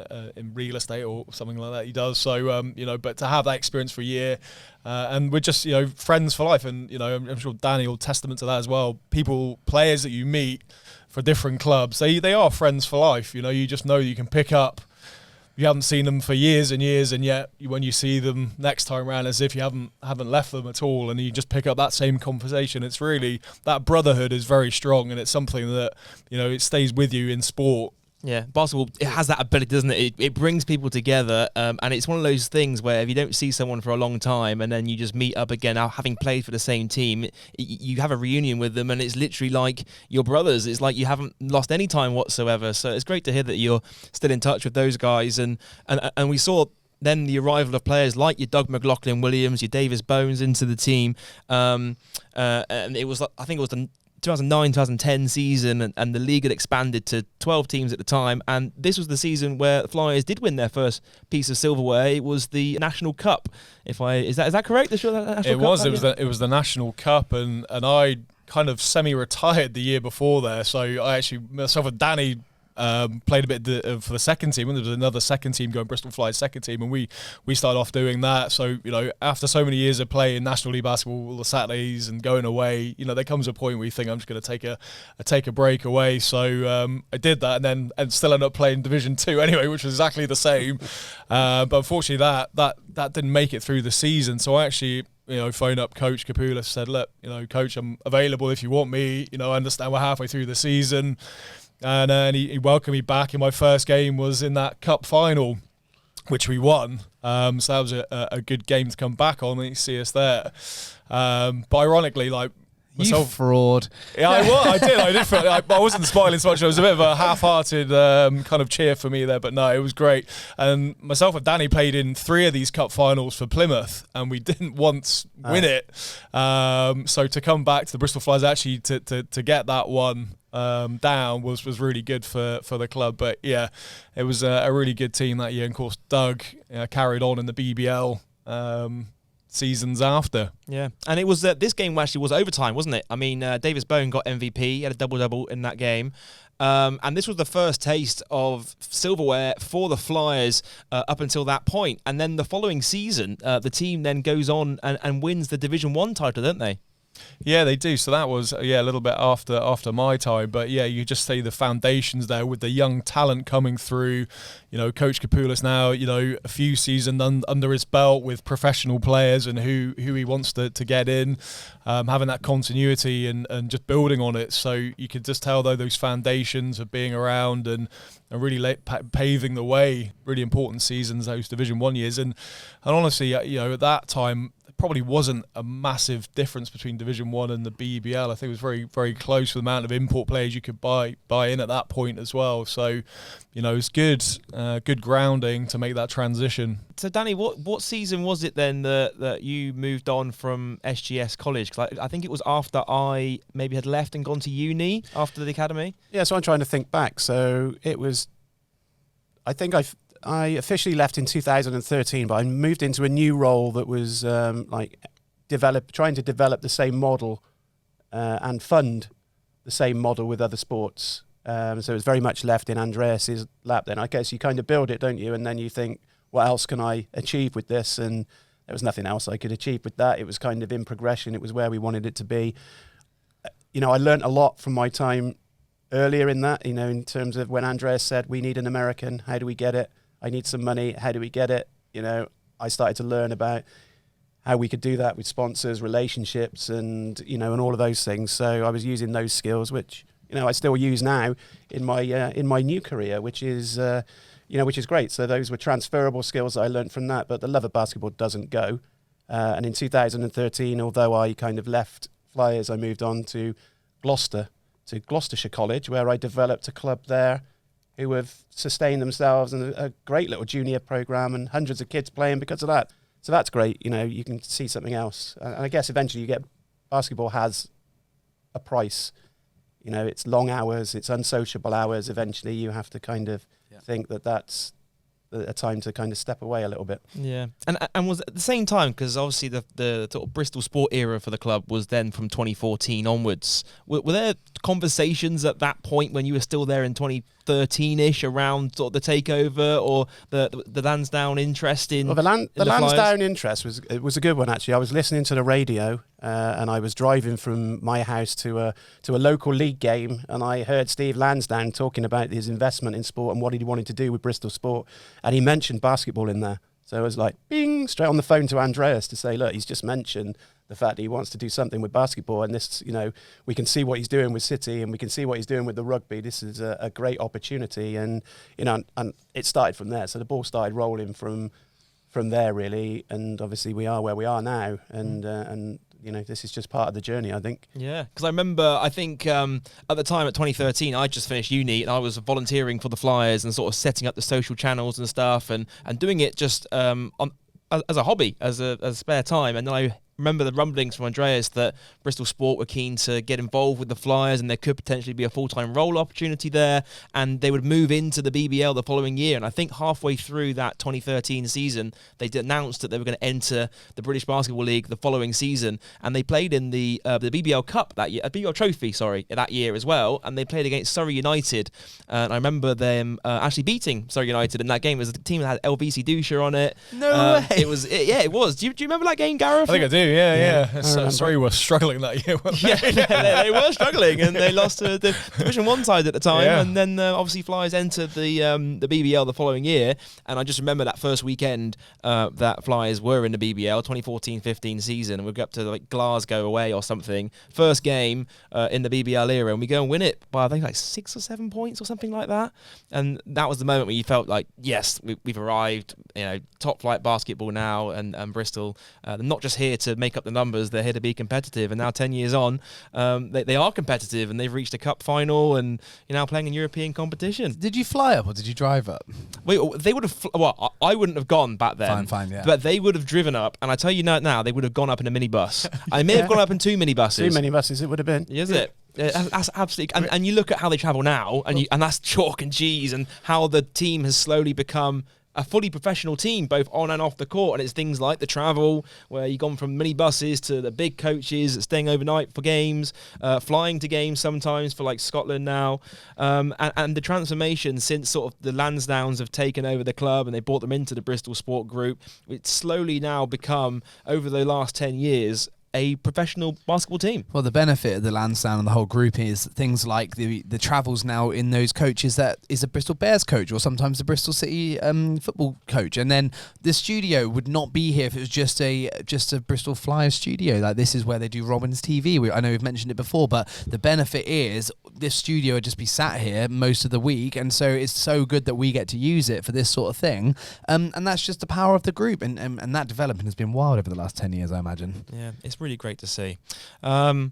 real estate or something like that. He does. So but to have that experience for a year. And we're just, friends for life. And, I'm sure Danny will testament to that as well. Players that you meet for different clubs, they are friends for life. You just know that you can pick up. You haven't seen them for years and years, and yet when you see them next time around, as if you haven't left them at all, and you just pick up that same conversation. It's really, that brotherhood is very strong, and it's something that it stays with you in sport. Yeah, basketball, it has that ability, doesn't it? It brings people together, and it's one of those things where if you don't see someone for a long time and then you just meet up again, having played for the same team, you have a reunion with them, and it's literally like your brothers. It's like you haven't lost any time whatsoever. So it's great to hear that you're still in touch with those guys, and we saw then the arrival of players like your Doug McLaughlin-Williams, your Davis Bones into the team, and it was, I think it was the 2009-2010 season, and the league had expanded to 12 teams at the time, and this was the season where the Flyers did win their first piece of silverware. It was the National Cup. Is that correct? It was the National Cup, and I kind of semi-retired the year before there, so I actually, myself and Danny played a bit for the second team, and there was another second team going, Bristol Flyers second team, and we started off doing that. So, after so many years of playing National League basketball all the Saturdays and going away, there comes a point where you think, I'm just going to take a break away. So I did that, and still ended up playing Division 2 anyway, which was exactly the same. But unfortunately, that didn't make it through the season. So I actually phoned up Coach Kapoulas, said, look, Coach, I'm available if you want me. I understand we're halfway through the season. And he welcomed me back, and my first game was in that cup final, which we won. So that was a good game to come back on, and you see us there. But ironically, You fraud. Yeah, I did feel I wasn't smiling so much. It was a bit of a half-hearted kind of cheer for me there, but no, it was great. And myself and Danny played in 3 of these cup finals for Plymouth, and we didn't once win it. So to come back to the Bristol Flyers, actually to get that one down was really good for the club. But yeah, it was a really good team that year. And of course, Doug carried on in the BBL. Seasons after. Yeah, and it was this game actually was overtime, wasn't it? I mean, Davis Bone got MVP, he had a double-double in that game. And this was the first taste of silverware for the Flyers up until that point. And then the following season, the team then goes on and wins the Division 1 title, don't they? Yeah, they do. So that was a little bit after my time, but yeah, you just see the foundations there with the young talent coming through. Coach Kapoulas now, a few seasons under his belt with professional players and who he wants to get in, having that continuity and just building on it. So you could just tell though those foundations of being around and really paving the way. Really important seasons, those Division 1 years, and honestly, at that time, probably wasn't a massive difference between Division 1 and the BBL. I think it was very, very close with the amount of import players you could buy in at that point as well. So, it's good grounding to make that transition. So, Danny, what season was it then that you moved on from SGS College? Because I think it was after I maybe had left and gone to uni after the academy. Yeah, so I'm trying to think back. So it was, I think I officially left in 2013, but I moved into a new role that was trying to develop the same model and fund the same model with other sports. So it was very much left in Andreas's lap then. I guess you kind of build it, don't you? And then you think, what else can I achieve with this? And there was nothing else I could achieve with that. It was kind of in progression. It was where we wanted it to be. I learned a lot from my time earlier in that, in terms of when Andreas said, we need an American, how do we get it? I need some money. How do we get it? I started to learn about how we could do that with sponsors, relationships, and and all of those things. So I was using those skills, which I still use now in my new career, which is great. So those were transferable skills that I learned from that. But the love of basketball doesn't go. And in 2013, although I kind of left Flyers, I moved on to Gloucestershire College, where I developed a club there who have sustained themselves in a great little junior program and hundreds of kids playing because of that. So that's great. You can see something else. And I guess eventually basketball has a price. It's long hours, it's unsociable hours. Eventually you have to kind of think that's a time to kind of step away a little bit. Yeah, and was at the same time, because obviously the sort of Bristol sport era for the club was then from 2014 onwards. Were there conversations at that point when you were still there in 2013-ish around sort of the takeover or the Lansdowne interest in? Well, the Flyers? Lansdowne interest was a good one actually. I was listening to the radio and I was driving from my house to a local league game, and I heard Steve Lansdowne talking about his investment in sport and what he wanted to do with Bristol Sport, and he mentioned basketball in there. So I was like, bing, straight on the phone to Andreas to say, look, he's just mentioned the fact that he wants to do something with basketball, and this, we can see what he's doing with City and we can see what he's doing with the rugby. This is a great opportunity, and and it started from there. So the ball started rolling from there really, and obviously we are where we are now, and this is just part of the journey, I think. Yeah, because I remember, I think at the time at 2013, I just finished uni and I was volunteering for the Flyers and sort of setting up the social channels and stuff and doing it just as a hobby, as a spare time. And then I remember the rumblings from Andreas that Bristol Sport were keen to get involved with the Flyers, and there could potentially be a full-time role opportunity there, and they would move into the BBL the following year. And I think halfway through that 2013 season, they announced that they were going to enter the British Basketball League the following season, and they played in the BBL Cup that year, BBL Trophy, that year as well, and they played against Surrey United. And I remember them actually beating Surrey United in that game. It was a team that had LVC Dusha on it. No way. It was. Do you remember that game, Gareth? I think I do, yeah. Sorry, we're struggling that year. Weren't they? Yeah, they were struggling, and they lost to the Division 1 side at the time. Yeah. And then obviously Flyers entered the BBL the following year. And I just remember that first weekend that Flyers were in the BBL, 2014-15 season, and we go up to like Glasgow away or something. First game in the BBL era, and we go and win it by I think like 6 or 7 points or something like that. And that was the moment where you felt like, yes, we've arrived. Top flight basketball now, and Bristol, they're not just here to make up the numbers, they're here to be competitive. And now 10 years on, they are competitive, and they've reached a cup final, and you're now playing in European competition. Did you fly up or did you drive up? They would have, I wouldn't have gone back then. Fine, yeah. But they would have driven up, and I tell you now, they would have gone up in a minibus. I may have gone up in 2 minibuses. 2 minibuses it would have been. Is it? That's absolutely, and you look at how they travel now, and that's chalk and cheese, and how the team has slowly become a fully professional team, both on and off the court. And it's things like the travel, where you've gone from minibuses to the big coaches, staying overnight for games, flying to games sometimes for like Scotland now, and the transformation since sort of the Lansdowns have taken over the club and they brought them into the Bristol Sport Group. It's slowly now become, over the last 10 years, a professional basketball team. Well, the benefit of the Lansdowne and the whole group is things like the travels now in those coaches that is a Bristol Bears coach or sometimes the Bristol City football coach. And then the studio would not be here if it was just a Bristol Flyers studio. Like, this is where they do Robin's TV. I know we've mentioned it before, but the benefit is this studio would just be sat here most of the week, and so it's so good that we get to use it for this sort of thing. And that's just the power of the group, and that development has been wild over the last 10 years, I imagine. Yeah, it's really great to see. That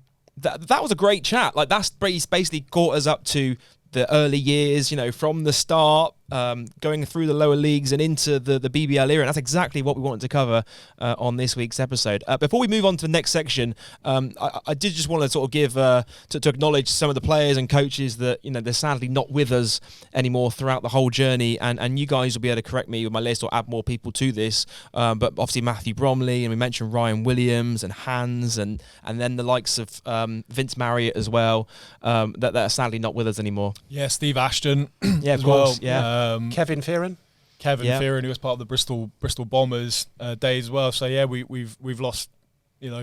was a great chat. Like, that's basically caught us up to the early years, from the start, going through the lower leagues and into the BBL era. And that's exactly what we wanted to cover on this week's episode. Before we move on to the next section, I did just want to sort of give, to acknowledge some of the players and coaches that, they're sadly not with us anymore throughout the whole journey. And you guys will be able to correct me with my list or add more people to this. But obviously Matthew Bromley, and we mentioned Ryan Williams and Hans, and then the likes of Vince Marriott as well, that are sadly not with us anymore. Yeah, Steve Ashton. Yeah, as of course. well. Yeah. Kevin Fearon. Fearon, who was part of the Bristol Bombers days as well. So yeah, we've lost,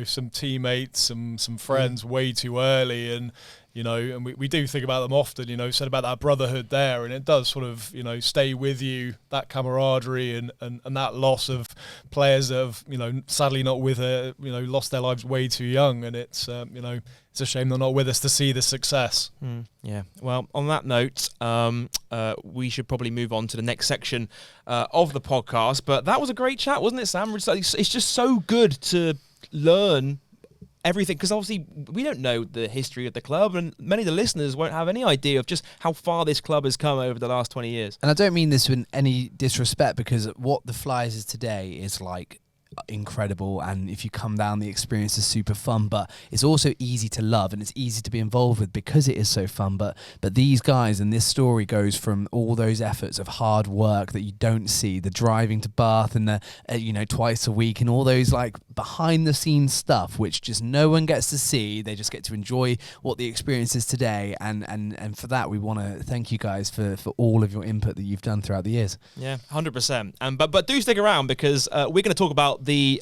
some teammates, some friends way too early, and and we do think about them often. Said about that brotherhood there, and it does sort of stay with you, that camaraderie and that loss of players that have sadly not with lost their lives way too young, and it's it's a shame they're not with us to see the success. Yeah. Well, on that note, we should probably move on to the next section of the podcast. But that was a great chat, wasn't it, Sam? It's just so good to learn everything, because obviously we don't know the history of the club, and many of the listeners won't have any idea of just how far this club has come over the last 20 years. And I don't mean this with any disrespect, because what the Flyers is today is like incredible, and if you come down, the experience is super fun, but it's also easy to love and it's easy to be involved with because it is so fun. But these guys, and this story goes from all those efforts of hard work that you don't see, the driving to Bath and the twice a week, and all those like behind the scenes stuff which just no one gets to see. They just get to enjoy what the experience is today, and for that we want to thank you guys for all of your input that you've done throughout the years. Yeah, 100%. But do stick around, because we're going to talk about the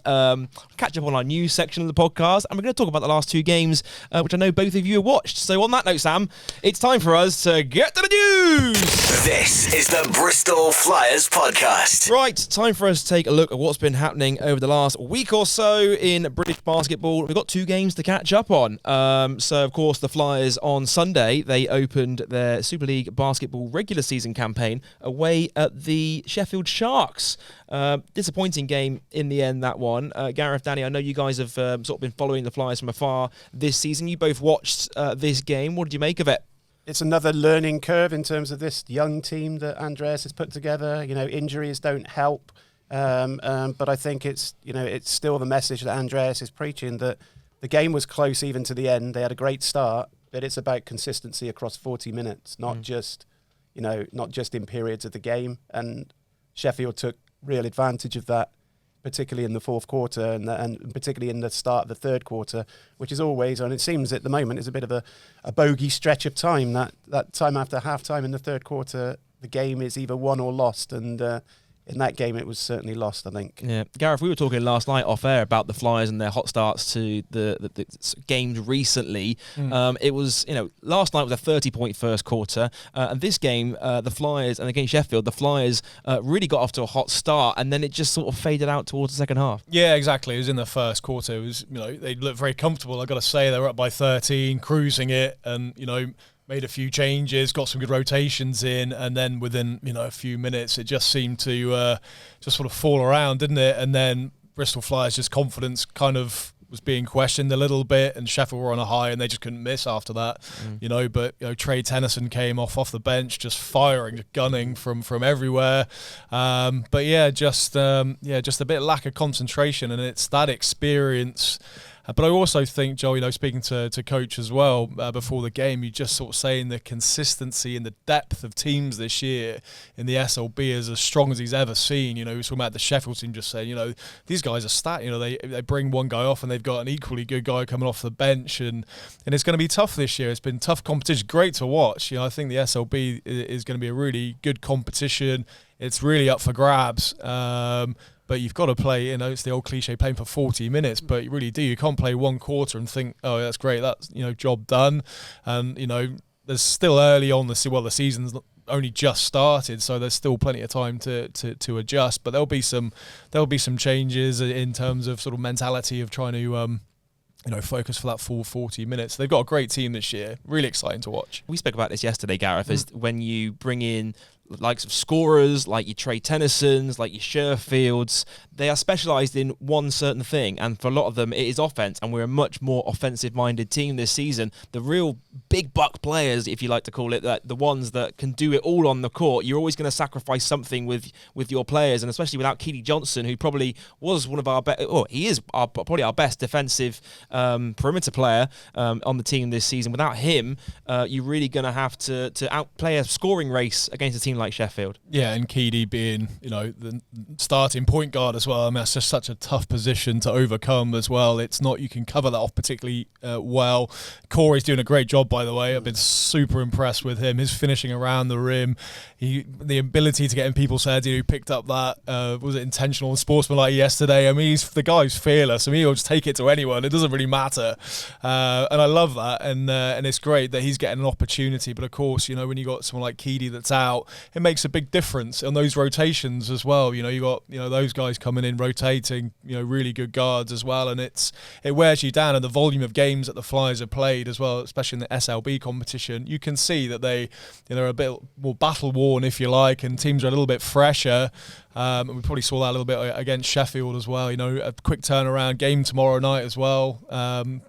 catch up on our news section of the podcast, and we're going to talk about the last 2 games, which I know both of you have watched. So on that note, Sam, it's time for us to get to the news. This is the Bristol Flyers podcast. Right, time for us to take a look at what's been happening over the last week or so in British basketball. We've got 2 games to catch up on. So, of course, the Flyers on Sunday, they opened their Super League basketball regular season campaign away at the Sheffield Sharks. Disappointing game in the end, that one. Gareth, Danny, I know you guys have sort of been following the Flyers from afar this season. You both watched this game. What did you make of it? It's another learning curve in terms of this young team that Andreas has put together. Injuries don't help. But I think it's still the message that Andreas is preaching, that the game was close even to the end. They had a great start, but it's about consistency across 40 minutes, not just in periods of the game. And Sheffield took real advantage of that, particularly in the fourth quarter and particularly in the start of the third quarter, which is always, and it seems at the moment, is a bit of a bogey stretch of time. That time after half-time in the third quarter, the game is either won or lost, and in that game it was certainly lost, I think. Yeah, Gareth, we were talking last night off air about the Flyers and their hot starts to the games recently. It was, last night was a 30-point first quarter, and this game, the Flyers, and against Sheffield, the Flyers really got off to a hot start, and then it just sort of faded out towards the second half. Yeah, exactly. It was in the first quarter. It was, they looked very comfortable. I've got to say, they were up by 13, cruising it, and made a few changes, got some good rotations in, and then within a few minutes, it just seemed to just sort of fall around, didn't it? And then Bristol Flyers' just confidence kind of was being questioned a little bit, and Sheffield were on a high, and they just couldn't miss after that. But Trey Tennyson came off the bench, just firing, gunning from everywhere. Just a bit of lack of concentration, and it's that experience. But I also think, Joel, speaking to Coach as well before the game, you just sort of saying the consistency and the depth of teams this year in the SLB is as strong as he's ever seen. He was talking about the Sheffield team, just saying, these guys are stat. They bring one guy off and they've got an equally good guy coming off the bench, and it's going to be tough this year. It's been tough competition, great to watch. I think the SLB is going to be a really good competition. It's really up for grabs. But you've got to play, it's the old cliche, playing for 40 minutes, but you really do. You can't play one quarter and think, oh, that's great, that's, job done. And, there's still early on, the season's only just started, so there's still plenty of time to adjust. But there'll be some changes in terms of sort of mentality of trying to, focus for that full 40 minutes. They've got a great team this year. Really exciting to watch. We spoke about this yesterday, Gareth, is when you bring in likes of scorers, like your Trey Tennysons, like your Sherfields, they are specialised in one certain thing, and for a lot of them it is offence, and we're a much more offensive-minded team this season. The real big buck players, if you like to call it, that the ones that can do it all on the court, you're always going to sacrifice something with your players, and especially without Keely Johnson, who probably was one of our best, he is probably our best defensive perimeter player on the team this season. Without him, you're really going to have to outplay a scoring race against a team like Sheffield. Yeah, and Keedy being, the starting point guard as well. I mean, that's just such a tough position to overcome as well. It's not, you can cover that off particularly well. Corey's doing a great job, by the way. I've been super impressed with him. His finishing around the rim, the ability to get in people's heads. He picked up that, was it intentional and sportsmanlike yesterday? I mean, the guy's fearless. I mean, he'll just take it to anyone. It doesn't really matter. And I love that. And it's great that he's getting an opportunity. But of course, when you got someone like Keedy that's out, it makes a big difference on those rotations as well. You got those guys coming in rotating, really good guards as well, and it wears you down. And the volume of games that the Flyers have played as well, especially in the SLB competition, you can see that they're a bit more battle worn, if you like, and teams are a little bit fresher. And we probably saw that a little bit against Sheffield as well. A quick turnaround game tomorrow night as well.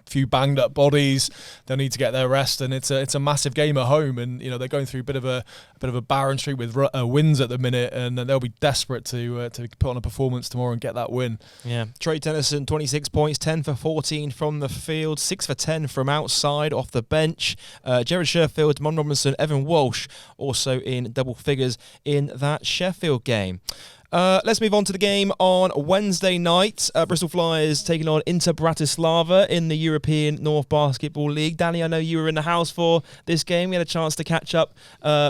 Few banged up bodies. They'll need to get their rest, and it's a massive game at home. And they're going through a bit of a barren streak with wins at the minute, and they'll be desperate to put on a performance tomorrow and get that win. Yeah, Trey Tennyson, 26 points, 10 for 14 from the field, 6 for 10 from outside off the bench. Jared Sherfield, Mon Robinson, Evan Walsh also in double figures in that Sheffield game. Let's move on to the game on Wednesday night. Bristol Flyers taking on Inter Bratislava in the European North Basketball League. Danny, I know you were in the house for this game. We had a chance to catch up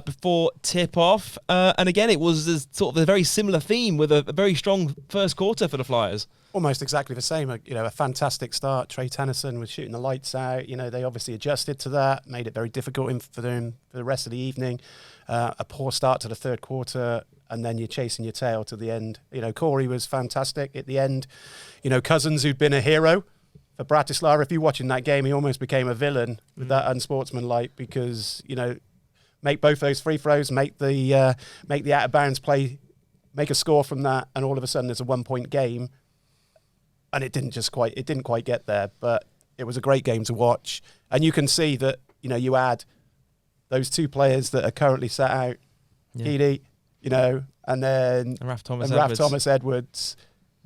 before tip-off. And again, it was sort of a very similar theme with a very strong first quarter for the Flyers. Almost exactly the same. A fantastic start. Trey Tennyson was shooting the lights out. They obviously adjusted to that, made it very difficult for them for the rest of the evening. A poor start to the third quarter, and then you're chasing your tail to the end. Corey was fantastic at the end. Cousins, who'd been a hero for Bratislava, if you're watching that game, he almost became a villain with that unsportsmanlike, because, make both those free throws, make the out of bounds play, make a score from that, and all of a sudden there's a 1 point game. And it didn't quite get there, but it was a great game to watch. And you can see that, you add those two players that are currently sat out, Keedy you know, and then And Raf Thomas Raf Edwards. Thomas Edwards,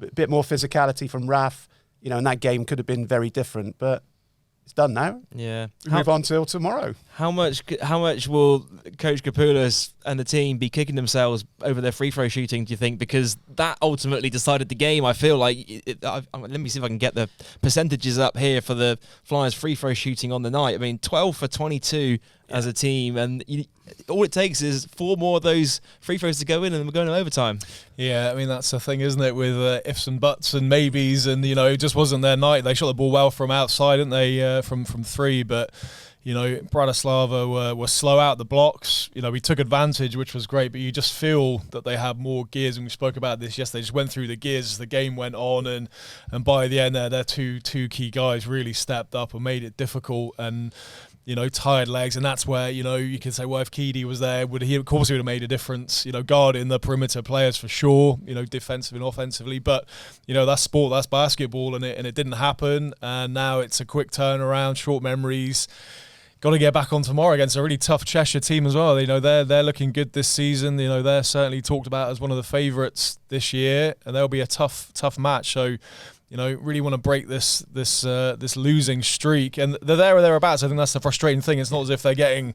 a bit more physicality from Raf, you know, and that game could have been very different, but it's done now. Yeah. We move on till tomorrow. How much will Coach Kapoulas and the team be kicking themselves over their free throw shooting, do you think? Because that ultimately decided the game. I feel like, let me see if I can get the percentages up here for the Flyers free throw shooting on the night. I mean, 12 for 22 as a team, and all it takes is 4 more of those free throws to go in, and we're going to overtime. Yeah, I mean, that's the thing, isn't it, with ifs and buts and maybes, and, you know, it just wasn't their night. They shot the ball well from outside, didn't they, from 3, but, you know, Bratislava were slow out the blocks. You know, we took advantage, which was great, but you just feel that they had more gears, and we spoke about this yesterday. They just went through the gears as the game went on, and by the end their two key guys really stepped up and made it difficult, and, you know, tired legs, and that's where, you know, you can say, well, if Keedy was there, of course he would have made a difference, you know, guarding the perimeter players for sure, you know, defensive and offensively, but, you know, that's sport, that's basketball, and it didn't happen, and now it's a quick turnaround, short memories. Got to get back on tomorrow against a really tough Cheshire team as well. You know, they're looking good this season. You know, they're certainly talked about as one of the favourites this year, and they'll be a tough match. So, you know, really want to break this losing streak, and they're there or thereabouts. I think that's the frustrating thing. It's not as if they're getting,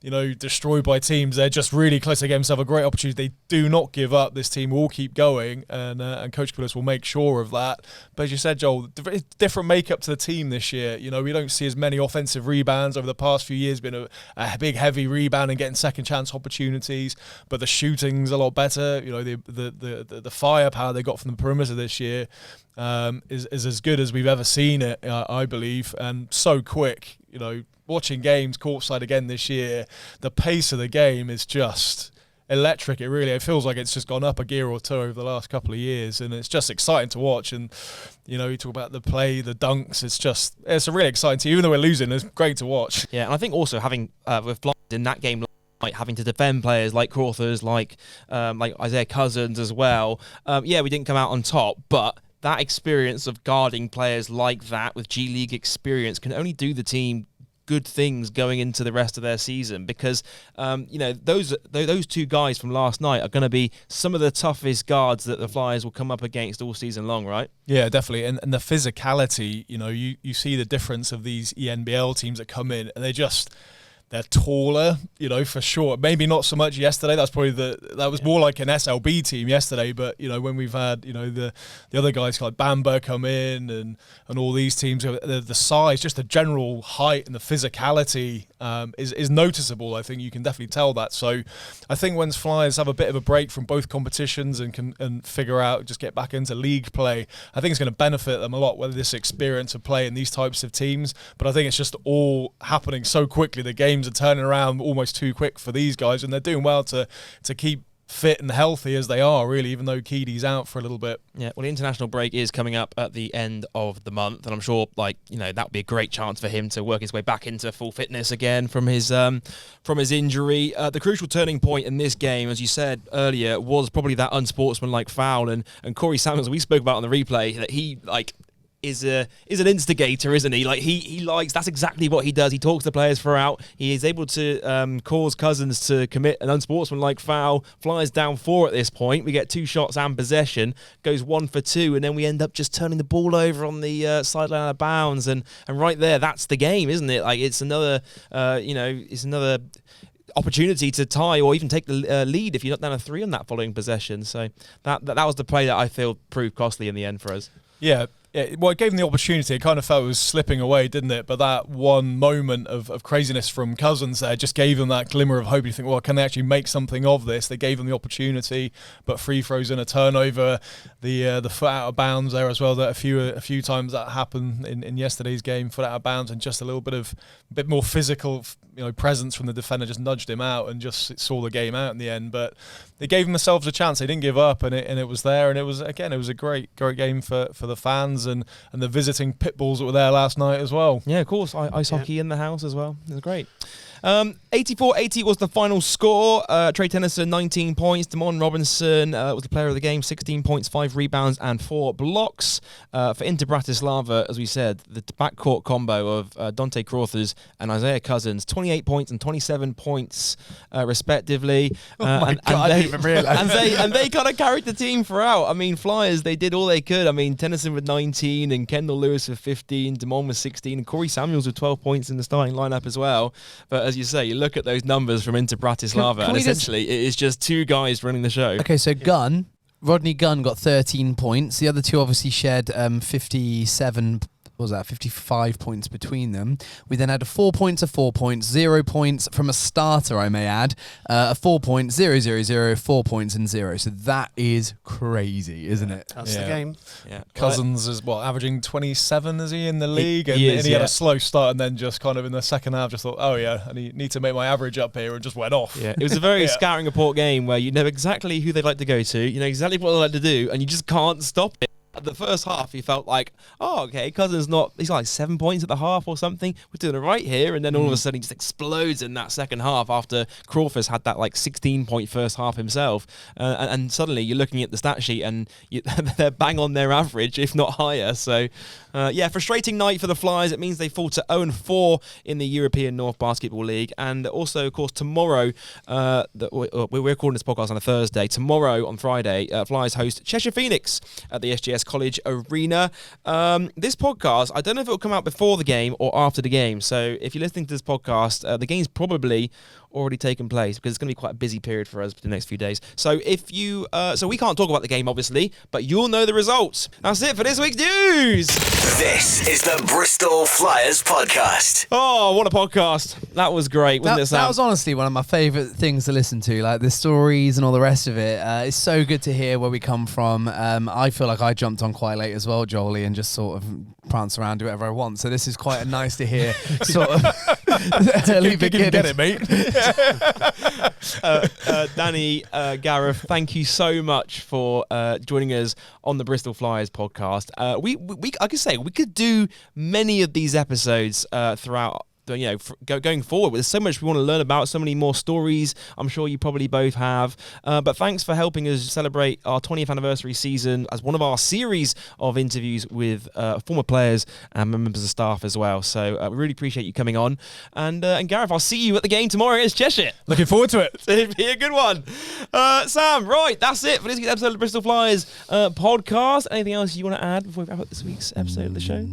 you know, destroyed by teams. They're just really close. They gave themselves a great opportunity. They do not give up. This team will keep going, and Coach Kapoulas will make sure of that. But as you said, Joel, different makeup to the team this year. You know, we don't see as many offensive rebounds over the past few years. Been a big, heavy rebound and getting second chance opportunities, but the shooting's a lot better. You know, the firepower they got from the perimeter this year is as good as we've ever seen it, I believe, and so quick. You know, watching games courtside again this year, the pace of the game is just electric. It feels like it's just gone up a gear or two over the last couple of years, and it's just exciting to watch. And, you know, you talk about the play, the dunks, it's a really exciting team. Even though we're losing, it's great to watch. Yeah, and I think also having with Flyers in that game, like having to defend players like Crawford, like Isaiah Cousins as well. Yeah, we didn't come out on top, but that experience of guarding players like that with G League experience can only do the team good things going into the rest of their season, because you know, those 2 guys from last night are going to be some of the toughest guards that the Flyers will come up against all season long, right? Yeah, definitely. And the physicality, you know, you see the difference of these ENBL teams that come in, and they're taller, you know, for sure. Maybe not so much yesterday. That's probably that was more like an SLB team yesterday. But, you know, when we've had, you know, the other guys like Bamber come in and all these teams, the size, just the general height and the physicality is noticeable. I think you can definitely tell that. So I think when Flyers have a bit of a break from both competitions and can figure out, just get back into league play, I think it's going to benefit them a lot, whether this experience of play in these types of teams. But I think it's just all happening so quickly. The games are turning around almost too quick for these guys, and they're doing well to keep fit and healthy as they are, really, even though Keedy's out for a little bit. Yeah, well, the international break is coming up at the end of the month, and I'm sure, like, you know, that would be a great chance for him to work his way back into full fitness again from his injury. The crucial turning point in this game, as you said earlier, was probably that unsportsmanlike foul, and Corey Samuels, we spoke about on the replay, that he, like, is an instigator, isn't he? Like, he likes, that's exactly what he does. He talks the players throughout. He is able to cause Cousins to commit an unsportsmanlike foul. Flyers down 4 at this point. We get 2 shots and possession. Goes 1 for 2, and then we end up just turning the ball over on the sideline out of bounds. And right there, that's the game, isn't it? Like, it's another, it's another opportunity to tie or even take the lead if you're not down a 3 on that following possession. So that was the play that I feel proved costly in the end for us. Yeah. Yeah, well, it gave them the opportunity. It kind of felt it was slipping away, didn't it? But that one moment of craziness from Cousins there just gave them that glimmer of hope. You think, well, can they actually make something of this? They gave them the opportunity, but free throws and a turnover, the foot out of bounds there as well. That a few times that happened in yesterday's game, foot out of bounds, and just a bit more physical, you know, presence from the defender just nudged him out and just saw the game out in the end. But they gave themselves a chance. They didn't give up, and it was there. And it was a great game for the fans and the visiting pit bulls that were there last night as well. Yeah, of course. Ice hockey in the house as well. It was great. 84-80 was the final score. Trey Tennyson, 19 points. Damon Robinson was the player of the game, 16 points, 5 rebounds and 4 blocks. For Inter Bratislava, as we said, the backcourt combo of Dante Crawthers and Isaiah Cousins, 28 points and 27 points respectively. I didn't even realise. And they kind of carried the team throughout. I mean, Flyers, they did all they could. I mean, Tennyson with 19 and Kendall Lewis with 15, Damon with 16 and Corey Samuels with 12 points in the starting lineup as well. But as you say, you look at those numbers from Inter Bratislava and essentially it is just two guys running the show. Okay, so Rodney Gunn got 13 points. The other two obviously shared 55 points between them. We then had 4 points, 4 points, 0 points from a starter, I may add. 4 points, 0, 0, 0, 4 points and 0. So that is crazy, isn't it? That's the game. Yeah. Cousins is averaging 27, is he in the league? He And is, he had a slow start and then just kind of in the second half just thought, oh yeah, I need to make my average up here, and just went off. Yeah, it was a very scouting report game where you know exactly who they'd like to go to, you know exactly what they like to do, and you just can't stop it. The first half, you felt like, oh, okay, Cousins he's like 7 points at the half or something. We're doing it right here. And then all of a sudden, he just explodes in that second half after Crawford's had that like 16-point first half himself. And suddenly, you're looking at the stat sheet and they're bang on their average, if not higher. So, frustrating night for the Flyers. It means they fall to 0-4 in the European North Basketball League. And also, of course, tomorrow, we're recording this podcast on a Thursday. Tomorrow, on Friday, Flyers host Cheshire Phoenix at the SGS College Arena. This podcast, I don't know if it will come out before the game or after the game. So if you're listening to this podcast, the game's probably already taken place because it's going to be quite a busy period for us for the next few days. So if you, so we can't talk about the game obviously, but you'll know the results. That's it for this week's news. This is the Bristol Flyers podcast. Oh, what a podcast! That was great, wasn't it, Sam? That was honestly one of my favourite things to listen to, like the stories and all the rest of it. It's so good to hear where we come from. I feel like I jumped on quite late as well, Jolie, and just sort of prance around, do whatever I want. So this is quite nice to hear. Sort of early beginnings. Get it, mate. Danny, Gareth, thank you so much for joining us on the Bristol Flyers podcast. I could say we could do many of these episodes throughout. Going forward, there's so much we want to learn about, so many more stories. I'm sure you probably both have. But thanks for helping us celebrate our 20th anniversary season as one of our series of interviews with former players and members of staff as well. So we really appreciate you coming on. And Gareth, I'll see you at the game tomorrow against Cheshire. Looking forward to it. It'll be a good one. Sam, right, that's it for this week's episode of the Bristol Flyers podcast. Anything else you want to add before we wrap up this week's episode of the show?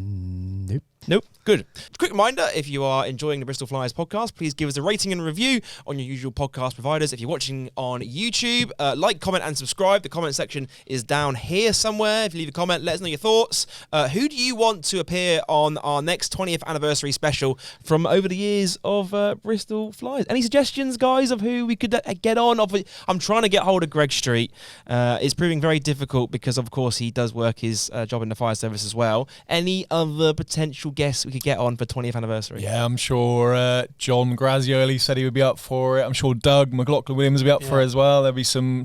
Nope. Good. Quick reminder, if you are enjoying the Bristol Flyers podcast, please give us a rating and a review on your usual podcast providers. If you're watching on YouTube, like, comment and subscribe. The comment section is down here somewhere. If you leave a comment, let us know your thoughts. Who do you want to appear on our next 20th anniversary special from over the years of Bristol Flyers? Any suggestions, guys, of who we could get on? I'm trying to get hold of Greg Street. It's proving very difficult because, of course, he does work his job in the fire service as well. Any other potential guests we could get on for 20th anniversary? Yeah, I'm sure John Grazioli said he would be up for it. I'm sure Doug McLaughlin-Williams will be up for it as well. There'll be some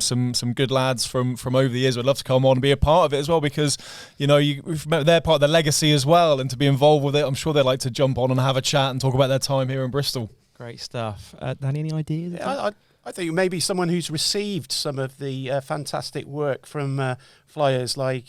good lads from over the years who would love to come on and be a part of it as well, because they're part of the legacy as well, and to be involved with it, I'm sure they'd like to jump on and have a chat and talk about their time here in Bristol. Great stuff. Danny, any ideas? Yeah, I think maybe someone who's received some of the fantastic work from Flyers, like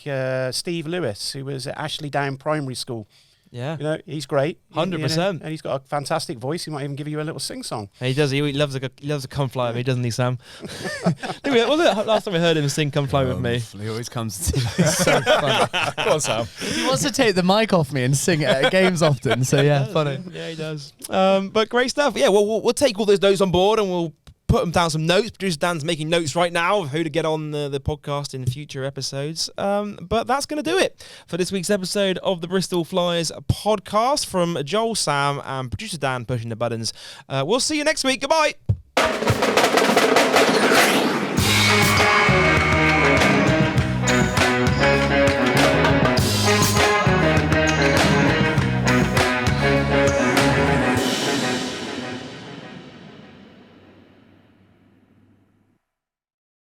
Steve Lewis, who was at Ashley Down Primary School. Yeah, he's great. 100%, and he's got a fantastic voice. He might even give you a little sing-song. He does. He loves a "Come Fly With Me," doesn't he, Sam? Was it last time we heard him sing "Come Fly With Me"? He always comes. It's so funny. Go on, Sam. He wants to take the mic off me and sing it at games often. So yeah, funny. Yeah, he does. But great stuff. Yeah, we'll take all those notes on board and we'll put them down some notes. Producer Dan's making notes right now of who to get on the podcast in future episodes. But that's going to do it for this week's episode of the Bristol Flyers podcast. From Joel, Sam, and producer Dan pushing the buttons. We'll see you next week. Goodbye.